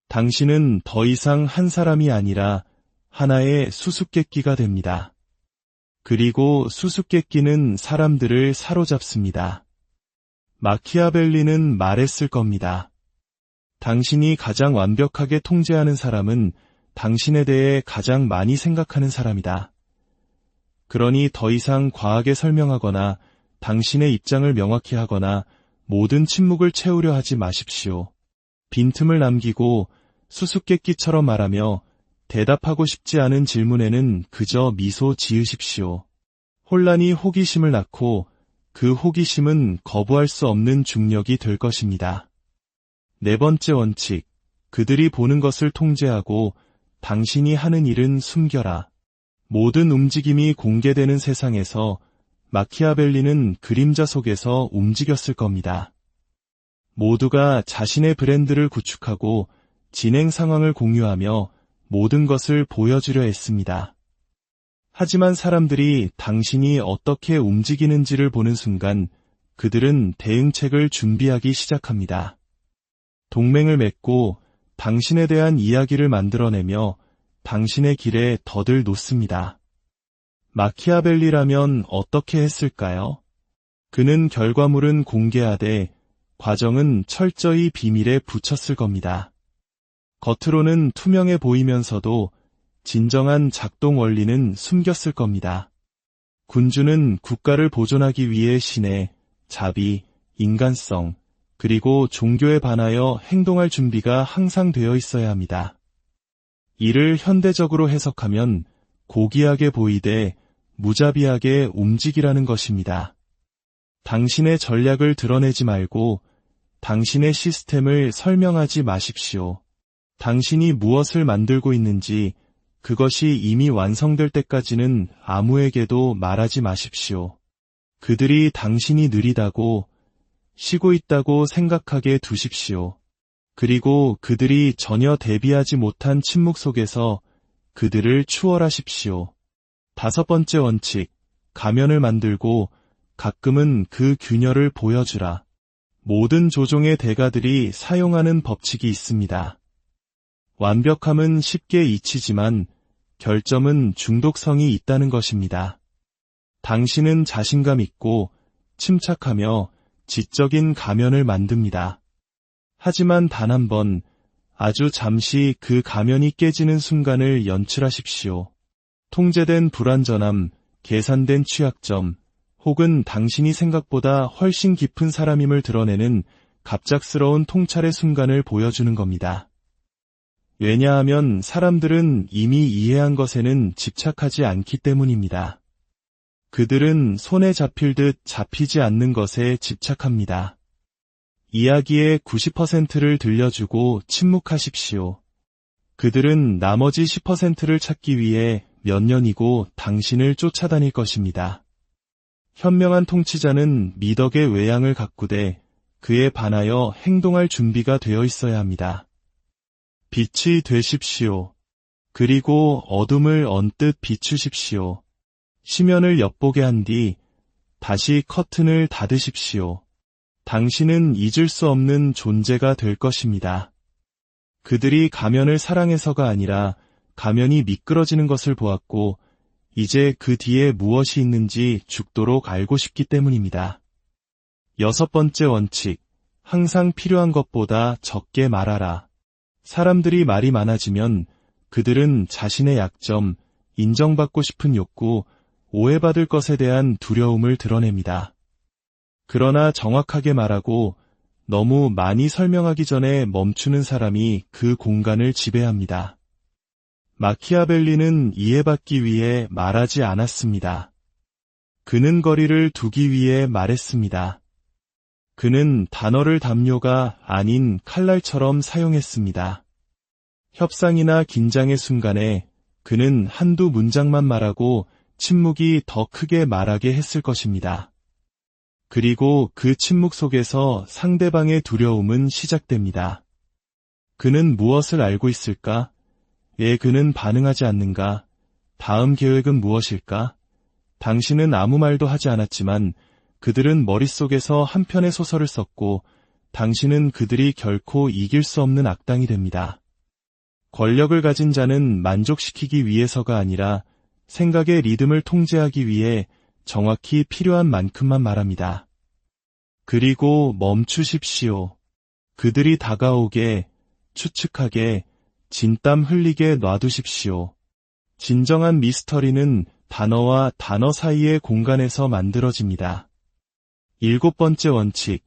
당신은 더 이상 한 사람이 아니라 하나의 수수께끼가 됩니다. 그리고 수수께끼는 사람들을 사로잡습니다. 마키아벨리는 말했을 겁니다. 당신이 가장 완벽하게 통제하는 사람은 당신에 대해 가장 많이 생각하는 사람이다. 그러니 더 이상 과하게 설명하거나 당신의 입장을 명확히 하거나 모든 침묵을 채우려 하지 마십시오. 빈틈을 남기고 수수께끼처럼 말하며 대답하고 싶지 않은 질문에는 그저 미소 지으십시오. 혼란이 호기심을 낳고 그 호기심은 거부할 수 없는 중력이 될 것입니다. 네 번째 원칙, 그들이 보는 것을 통제하고 당신이 하는 일은 숨겨라. 모든 움직임이 공개되는 세상에서 마키아벨리는 그림자 속에서 움직였을 겁니다. 모두가 자신의 브랜드를 구축하고 진행 상황을 공유하며 모든 것을 보여주려 했습니다. 하지만 사람들이 당신이 어떻게 움직이는지를 보는 순간 그들은 대응책을 준비하기 시작합니다. 동맹을 맺고 당신에 대한 이야기를 만들어내며 당신의 길에 덫을 놓습니다. 마키아벨리라면 어떻게 했을까요? 그는 결과물은 공개하되 과정은 철저히 비밀에 붙였을 겁니다. 겉으로는 투명해 보이면서도 진정한 작동 원리는 숨겼을 겁니다. 군주는 국가를 보존하기 위해 신의 자비, 인간성, 그리고 종교에 반하여 행동할 준비가 항상 되어 있어야 합니다. 이를 현대적으로 해석하면 고귀하게 보이되 무자비하게 움직이라는 것입니다. 당신의 전략을 드러내지 말고 당신의 시스템을 설명하지 마십시오. 당신이 무엇을 만들고 있는지 그것이 이미 완성될 때까지는 아무에게도 말하지 마십시오. 그들이 당신이 느리다고 쉬고 있다고 생각하게 두십시오. 그리고 그들이 전혀 대비하지 못한 침묵 속에서 그들을 추월하십시오. 다섯 번째 원칙, 가면을 만들고 가끔은 그 균열을 보여주라. 모든 조종의 대가들이 사용하는 법칙이 있습니다. 완벽함은 쉽게 잊히지만 결점은 중독성이 있다는 것입니다. 당신은 자신감 있고 침착하며 지적인 가면을 만듭니다. 하지만 단 한 번, 아주 잠시 그 가면이 깨지는 순간을 연출하십시오. 통제된 불완전함, 계산된 취약점, 혹은 당신이 생각보다 훨씬 깊은 사람임을 드러내는 갑작스러운 통찰의 순간을 보여주는 겁니다. 왜냐하면 사람들은 이미 이해한 것에는 집착하지 않기 때문입니다. 그들은 손에 잡힐 듯 잡히지 않는 것에 집착합니다. 이야기의 90%를 들려주고 침묵하십시오. 그들은 나머지 10%를 찾기 위해 몇 년이고 당신을 쫓아다닐 것입니다. 현명한 통치자는 미덕의 외양을 가꾸되 그에 반하여 행동할 준비가 되어 있어야 합니다. 빛이 되십시오. 그리고 어둠을 언뜻 비추십시오. 시면을 엿보게 한 뒤 다시 커튼을 닫으십시오. 당신은 잊을 수 없는 존재가 될 것입니다. 그들이 가면을 사랑해서가 아니라 가면이 미끄러지는 것을 보았고 이제 그 뒤에 무엇이 있는지 죽도록 알고 싶기 때문입니다. 6번째 원칙, 항상 필요한 것보다 적게 말하라. 사람들이 말이 많아지면 그들은 자신의 약점, 인정받고 싶은 욕구, 오해받을 것에 대한 두려움을 드러냅니다. 그러나 정확하게 말하고 너무 많이 설명하기 전에 멈추는 사람이 그 공간을 지배합니다. 마키아벨리는 이해받기 위해 말하지 않았습니다. 그는 거리를 두기 위해 말했습니다. 그는 단어를 담요가 아닌 칼날처럼 사용했습니다. 협상이나 긴장의 순간에 그는 한두 문장만 말하고 침묵이 더 크게 말하게 했을 것입니다. 그리고 그 침묵 속에서 상대방의 두려움은 시작됩니다. 그는 무엇을 알고 있을까? 왜 그는 반응하지 않는가? 다음 계획은 무엇일까? 당신은 아무 말도 하지 않았지만 그들은 머릿속에서 한 편의 소설을 썼고 당신은 그들이 결코 이길 수 없는 악당이 됩니다. 권력을 가진 자는 만족시키기 위해서가 아니라 생각의 리듬을 통제하기 위해 정확히 필요한 만큼만 말합니다. 그리고 멈추십시오. 그들이 다가오게, 추측하게, 진땀 흘리게 놔두십시오. 진정한 미스터리는 단어와 단어 사이의 공간에서 만들어집니다. 7번째 원칙,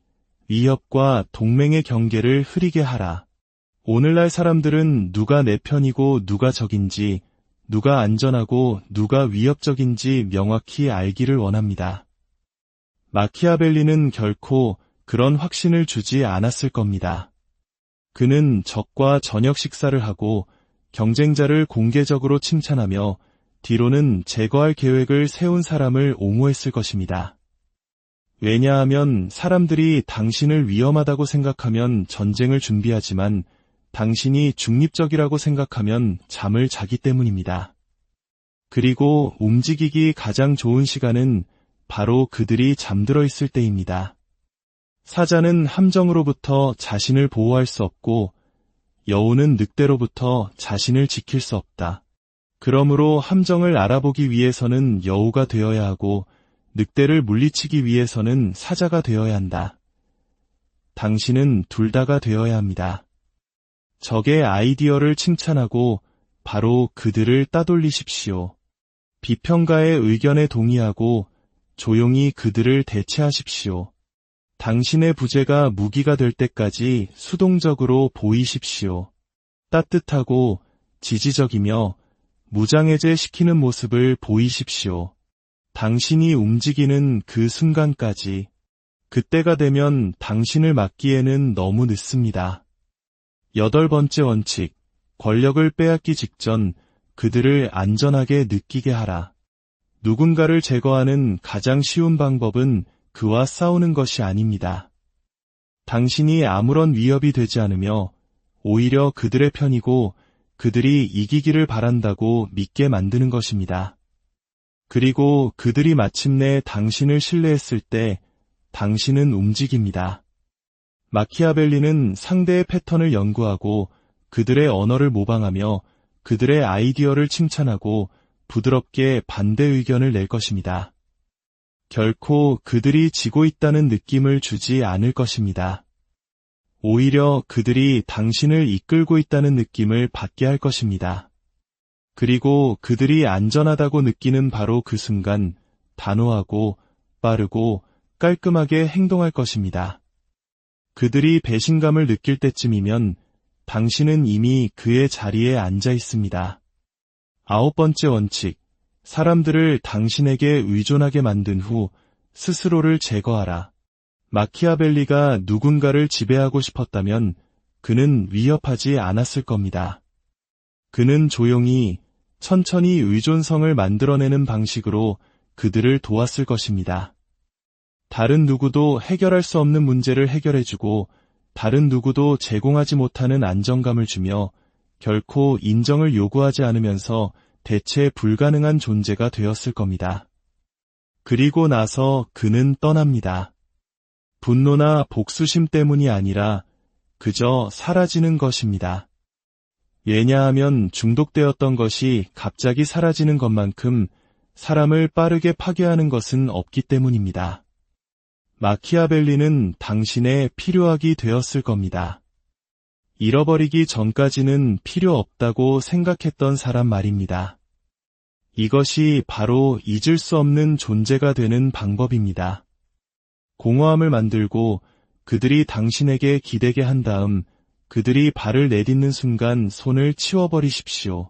위협과 동맹의 경계를 흐리게 하라. 오늘날 사람들은 누가 내 편이고 누가 적인지, 누가 안전하고 누가 위협적인지 명확히 알기를 원합니다. 마키아벨리는 결코 그런 확신을 주지 않았을 겁니다. 그는 적과 저녁 식사를 하고 경쟁자를 공개적으로 칭찬하며 뒤로는 제거할 계획을 세운 사람을 옹호했을 것입니다. 왜냐하면 사람들이 당신을 위험하다고 생각하면 전쟁을 준비하지만 당신이 중립적이라고 생각하면 잠을 자기 때문입니다. 그리고 움직이기 가장 좋은 시간은 바로 그들이 잠들어 있을 때입니다. 사자는 함정으로부터 자신을 보호할 수 없고 여우는 늑대로부터 자신을 지킬 수 없다. 그러므로 함정을 알아보기 위해서는 여우가 되어야 하고 늑대를 물리치기 위해서는 사자가 되어야 한다. 당신은 둘 다가 되어야 합니다. 적의 아이디어를 칭찬하고 바로 그들을 따돌리십시오. 비평가의 의견에 동의하고 조용히 그들을 대체하십시오. 당신의 부재가 무기가 될 때까지 수동적으로 보이십시오. 따뜻하고 지지적이며 무장해제시키는 모습을 보이십시오. 당신이 움직이는 그 순간까지. 그때가 되면 당신을 막기에는 너무 늦습니다. 8번째 원칙, 권력을 빼앗기 직전 그들을 안전하게 느끼게 하라. 누군가를 제거하는 가장 쉬운 방법은 그와 싸우는 것이 아닙니다. 당신이 아무런 위협이 되지 않으며 오히려 그들의 편이고 그들이 이기기를 바란다고 믿게 만드는 것입니다. 그리고 그들이 마침내 당신을 신뢰했을 때 당신은 움직입니다. 마키아벨리는 상대의 패턴을 연구하고 그들의 언어를 모방하며 그들의 아이디어를 칭찬하고 부드럽게 반대 의견을 낼 것입니다. 결코 그들이 지고 있다는 느낌을 주지 않을 것입니다. 오히려 그들이 당신을 이끌고 있다는 느낌을 받게 할 것입니다. 그리고 그들이 안전하다고 느끼는 바로 그 순간 단호하고 빠르고 깔끔하게 행동할 것입니다. 그들이 배신감을 느낄 때쯤이면 당신은 이미 그의 자리에 앉아 있습니다. 9번째 원칙, 사람들을 당신에게 의존하게 만든 후 스스로를 제거하라. 마키아벨리가 누군가를 지배하고 싶었다면 그는 위협하지 않았을 겁니다. 그는 조용히, 천천히 의존성을 만들어내는 방식으로 그들을 도왔을 것입니다. 다른 누구도 해결할 수 없는 문제를 해결해주고 다른 누구도 제공하지 못하는 안정감을 주며 결코 인정을 요구하지 않으면서 대체 불가능한 존재가 되었을 겁니다. 그리고 나서 그는 떠납니다. 분노나 복수심 때문이 아니라 그저 사라지는 것입니다. 왜냐하면 중독되었던 것이 갑자기 사라지는 것만큼 사람을 빠르게 파괴하는 것은 없기 때문입니다. 마키아벨리는 당신의 필요하기 되었을 겁니다. 잃어버리기 전까지는 필요 없다고 생각했던 사람 말입니다. 이것이 바로 잊을 수 없는 존재가 되는 방법입니다. 공허함을 만들고 그들이 당신에게 기대게 한 다음 그들이 발을 내딛는 순간 손을 치워버리십시오.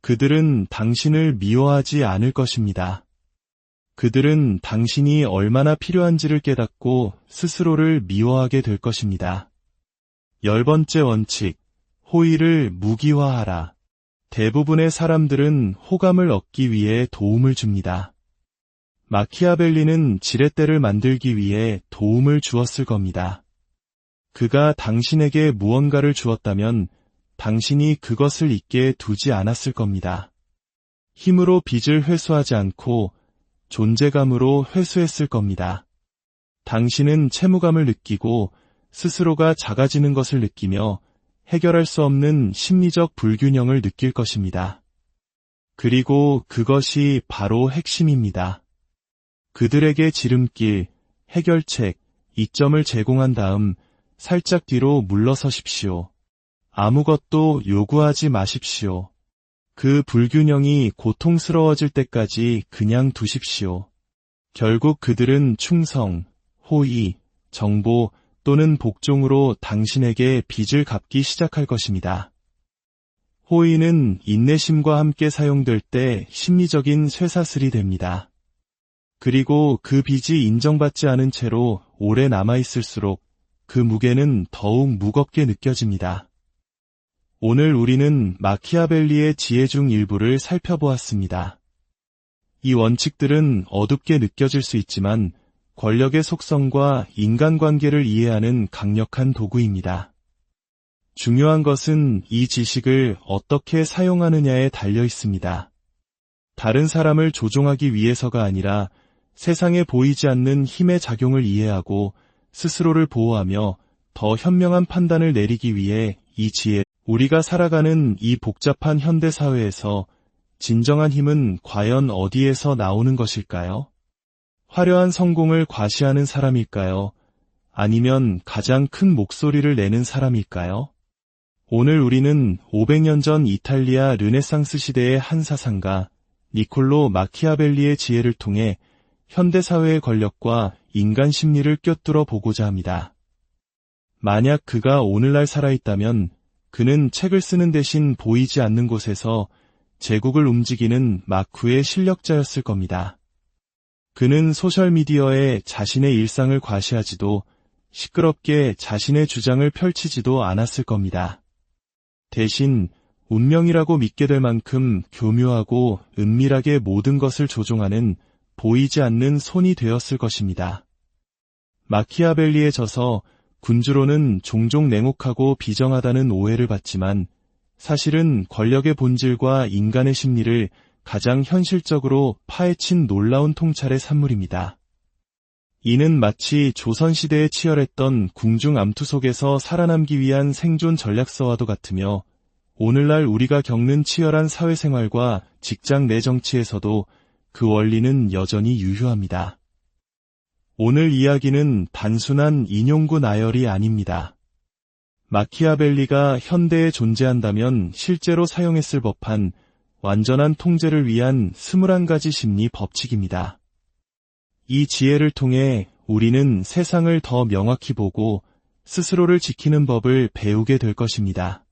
그들은 당신을 미워하지 않을 것입니다. 그들은 당신이 얼마나 필요한지를 깨닫고 스스로를 미워하게 될 것입니다. 10번째 원칙, 호의를 무기화하라. 대부분의 사람들은 호감을 얻기 위해 도움을 줍니다. 마키아벨리는 지렛대를 만들기 위해 도움을 주었을 겁니다. 그가 당신에게 무언가를 주었다면 당신이 그것을 잊게 두지 않았을 겁니다. 힘으로 빚을 회수하지 않고 존재감으로 회수했을 겁니다. 당신은 채무감을 느끼고 스스로가 작아지는 것을 느끼며 해결할 수 없는 심리적 불균형을 느낄 것입니다. 그리고 그것이 바로 핵심입니다. 그들에게 지름길, 해결책, 이점을 제공한 다음 살짝 뒤로 물러서십시오. 아무것도 요구하지 마십시오. 그 불균형이 고통스러워질 때까지 그냥 두십시오. 결국 그들은 충성, 호의, 정보 또는 복종으로 당신에게 빚을 갚기 시작할 것입니다. 호의는 인내심과 함께 사용될 때 심리적인 쇠사슬이 됩니다. 그리고 그 빚이 인정받지 않은 채로 오래 남아있을수록 그 무게는 더욱 무겁게 느껴집니다. 오늘 우리는 마키아벨리의 지혜 중 일부를 살펴보았습니다. 이 원칙들은 어둡게 느껴질 수 있지만 권력의 속성과 인간관계를 이해하는 강력한 도구입니다. 중요한 것은 이 지식을 어떻게 사용하느냐에 달려 있습니다. 다른 사람을 조종하기 위해서가 아니라 세상에 보이지 않는 힘의 작용을 이해하고 스스로를 보호하며 더 현명한 판단을 내리기 위해 이 지혜, 우리가 살아가는 이 복잡한 현대사회에서 진정한 힘은 과연 어디에서 나오는 것일까요? 화려한 성공을 과시하는 사람일까요? 아니면 가장 큰 목소리를 내는 사람일까요? 오늘 우리는 500년 전 이탈리아 르네상스 시대의 한 사상가 니콜로 마키아벨리의 지혜를 통해 현대사회의 권력과 인간 심리를 꿰뚫어 보고자 합니다. 만약 그가 오늘날 살아있다면 그는 책을 쓰는 대신 보이지 않는 곳에서 제국을 움직이는 마쿠의 실력자였을 겁니다. 그는 소셜미디어에 자신의 일상을 과시하지도 시끄럽게 자신의 주장을 펼치지도 않았을 겁니다. 대신 운명이라고 믿게 될 만큼 교묘하고 은밀하게 모든 것을 조종하는 보이지 않는 손이 되었을 것입니다. 마키아벨리에 져서 군주로는 종종 냉혹하고 비정하다는 오해를 받지만 사실은 권력의 본질과 인간의 심리를 가장 현실적으로 파헤친 놀라운 통찰의 산물입니다. 이는 마치 조선시대에 치열했던 궁중 암투 속에서 살아남기 위한 생존 전략서와도 같으며 오늘날 우리가 겪는 치열한 사회생활과 직장 내 정치에서도 그 원리는 여전히 유효합니다. 오늘 이야기는 단순한 인용구 나열이 아닙니다. 마키아벨리가 현대에 존재한다면 실제로 사용했을 법한 완전한 통제를 위한 21가지 심리 법칙입니다. 이 지혜를 통해 우리는 세상을 더 명확히 보고 스스로를 지키는 법을 배우게 될 것입니다.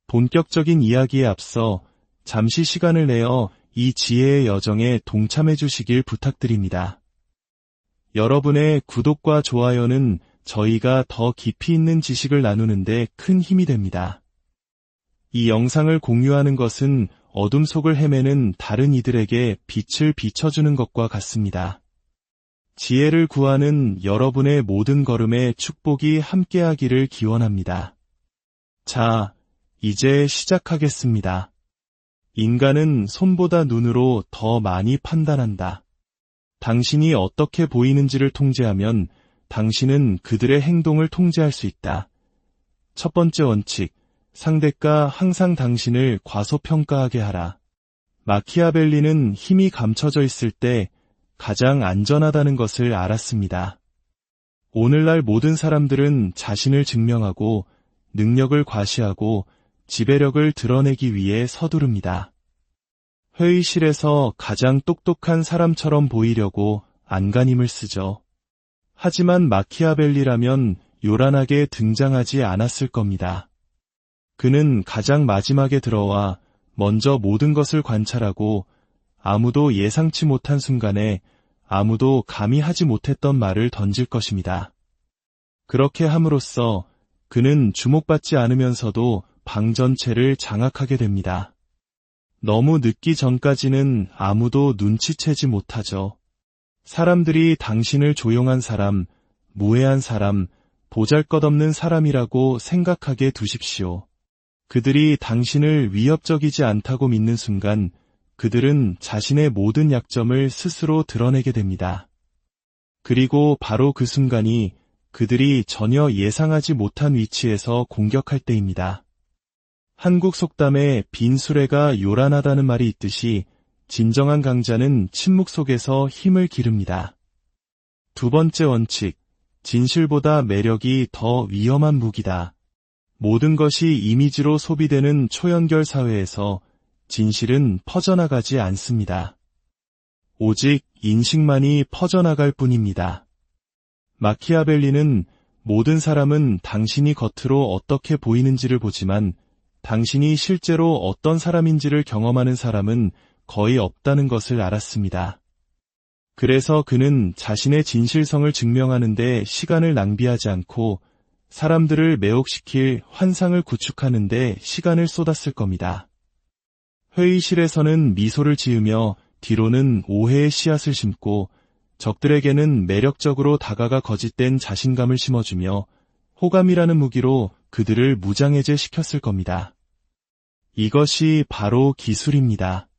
본격적인 이야기에 앞서 잠시 시간을 내어 이 지혜의 여정에 동참해 주시길 부탁드립니다. 여러분의 구독과 좋아요는 저희가 더 깊이 있는 지식을 나누는데 큰 힘이 됩니다. 이 영상을 공유하는 것은 어둠 속을 헤매는 다른 이들에게 빛을 비춰주는 것과 같습니다. 지혜를 구하는 여러분의 모든 걸음에 축복이 함께하기를 기원합니다. 자, 이제 시작하겠습니다. 인간은 손보다 눈으로 더 많이 판단한다. 당신이 어떻게 보이는지를 통제하면 당신은 그들의 행동을 통제할 수 있다. 첫 번째 원칙, 상대가 항상 당신을 과소평가하게 하라. 마키아벨리는 힘이 감춰져 있을 때 가장 안전하다는 것을 알았습니다. 오늘날 모든 사람들은 자신을 증명하고 능력을 과시하고 지배력을 드러내기 위해 서두릅니다. 회의실에서 가장 똑똑한 사람처럼 보이려고 안간힘을 쓰죠. 하지만 마키아벨리라면 요란하게 등장하지 않았을 겁니다. 그는 가장 마지막에 들어와 먼저 모든 것을 관찰하고 아무도 예상치 못한 순간에 아무도 감히 하지 못했던 말을 던질 것입니다. 그렇게 함으로써 그는 주목받지 않으면서도 방 전체를 장악하게 됩니다. 너무 늦기 전까지는 아무도 눈치채지 못하죠. 사람들이 당신을 조용한 사람, 무해한 사람, 보잘것없는 사람이라고 생각하게 두십시오. 그들이 당신을 위협적이지 않다고 믿는 순간 그들은 자신의 모든 약점을 스스로 드러내게 됩니다. 그리고 바로 그 순간이 그들이 전혀 예상하지 못한 위치에서 공격할 때입니다. 한국 속담에 빈 수레가 요란하다는 말이 있듯이 진정한 강자는 침묵 속에서 힘을 기릅니다. 두 번째 원칙, 진실보다 매력이 더 위험한 무기다. 모든 것이 이미지로 소비되는 초연결 사회에서 진실은 퍼져나가지 않습니다. 오직 인식만이 퍼져나갈 뿐입니다. 마키아벨리는 모든 사람은 당신이 겉으로 어떻게 보이는지를 보지만 당신이 실제로 어떤 사람인지를 경험하는 사람은 거의 없다는 것을 알았습니다. 그래서 그는 자신의 진실성을 증명하는 데 시간을 낭비하지 않고 사람들을 매혹시킬 환상을 구축하는 데 시간을 쏟았을 겁니다. 회의실에서는 미소를 지으며 뒤로는 오해의 씨앗을 심고 적들에게는 매력적으로 다가가 거짓된 자신감을 심어주며 호감이라는 무기로 그들을 무장해제시켰을 겁니다. 이것이 바로 기술입니다.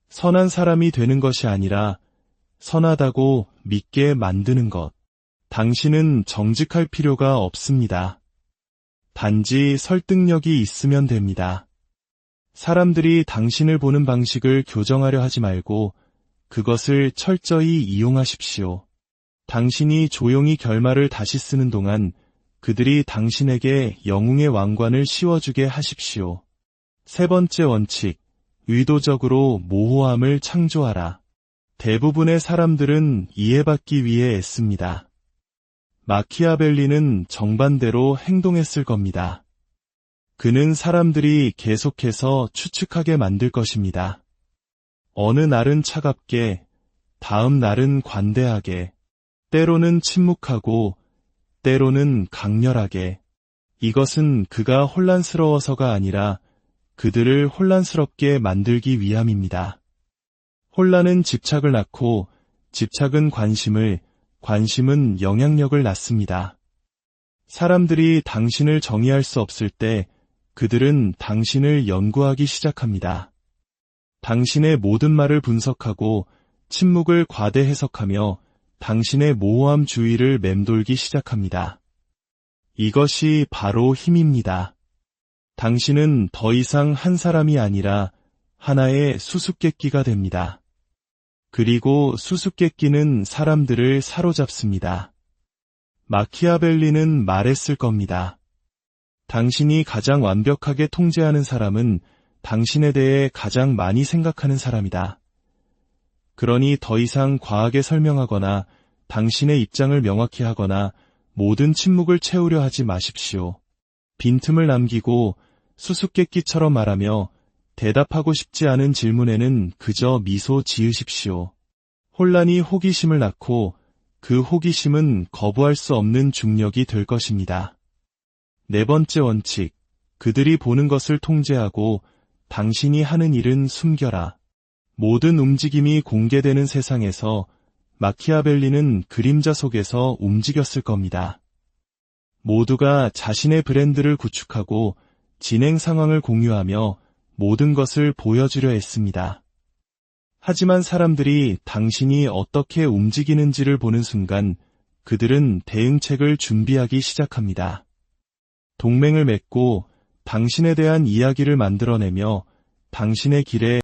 선한 사람이 되는 것이 아니라 선하다고 믿게 만드는 것. 당신은 정직할 필요가 없습니다. 단지 설득력이 있으면 됩니다. 사람들이 당신을 보는 방식을 교정하려 하지 말고 그것을 철저히 이용하십시오. 당신이 조용히 결말을 다시 쓰는 동안 그들이 당신에게 영웅의 왕관을 씌워주게 하십시오. 세 번째 원칙, 의도적으로 모호함을 창조하라. 대부분의 사람들은 이해받기 위해 애씁니다. 마키아벨리는 정반대로 행동했을 겁니다. 그는 사람들이 계속해서 추측하게 만들 것입니다. 어느 날은 차갑게, 다음 날은 관대하게, 때로는 침묵하고, 때로는 강렬하게. 이것은 그가 혼란스러워서가 아니라 그들을 혼란스럽게 만들기 위함입니다. 혼란은 집착을 낳고 집착은 관심을, 관심은 영향력을 낳습니다. 사람들이 당신을 정의할 수 없을 때 그들은 당신을 연구하기 시작합니다. 당신의 모든 말을 분석하고 침묵을 과대 해석하며 당신의 모호함 주의를 맴돌기 시작합니다. 이것이 바로 힘입니다. 당신은 더 이상 한 사람이 아니라 하나의 수수께끼가 됩니다. 그리고 수수께끼는 사람들을 사로잡습니다. 마키아벨리는 말했을 겁니다. 당신이 가장 완벽하게 통제하는 사람은 당신에 대해 가장 많이 생각하는 사람이다. 그러니 더 이상 과하게 설명하거나 당신의 입장을 명확히 하거나 모든 침묵을 채우려 하지 마십시오. 빈틈을 남기고 수수께끼처럼 말하며 대답하고 싶지 않은 질문에는 그저 미소 지으십시오. 혼란이 호기심을 낳고 그 호기심은 거부할 수 없는 중력이 될 것입니다. 네 번째 원칙, 그들이 보는 것을 통제하고 당신이 하는 일은 숨겨라. 모든 움직임이 공개되는 세상에서 마키아벨리는 그림자 속에서 움직였을 겁니다. 모두가 자신의 브랜드를 구축하고 진행 상황을 공유하며 모든 것을 보여주려 했습니다. 하지만 사람들이 당신이 어떻게 움직이는지를 보는 순간 그들은 대응책을 준비하기 시작합니다. 동맹을 맺고 당신에 대한 이야기를 만들어내며 당신의 길에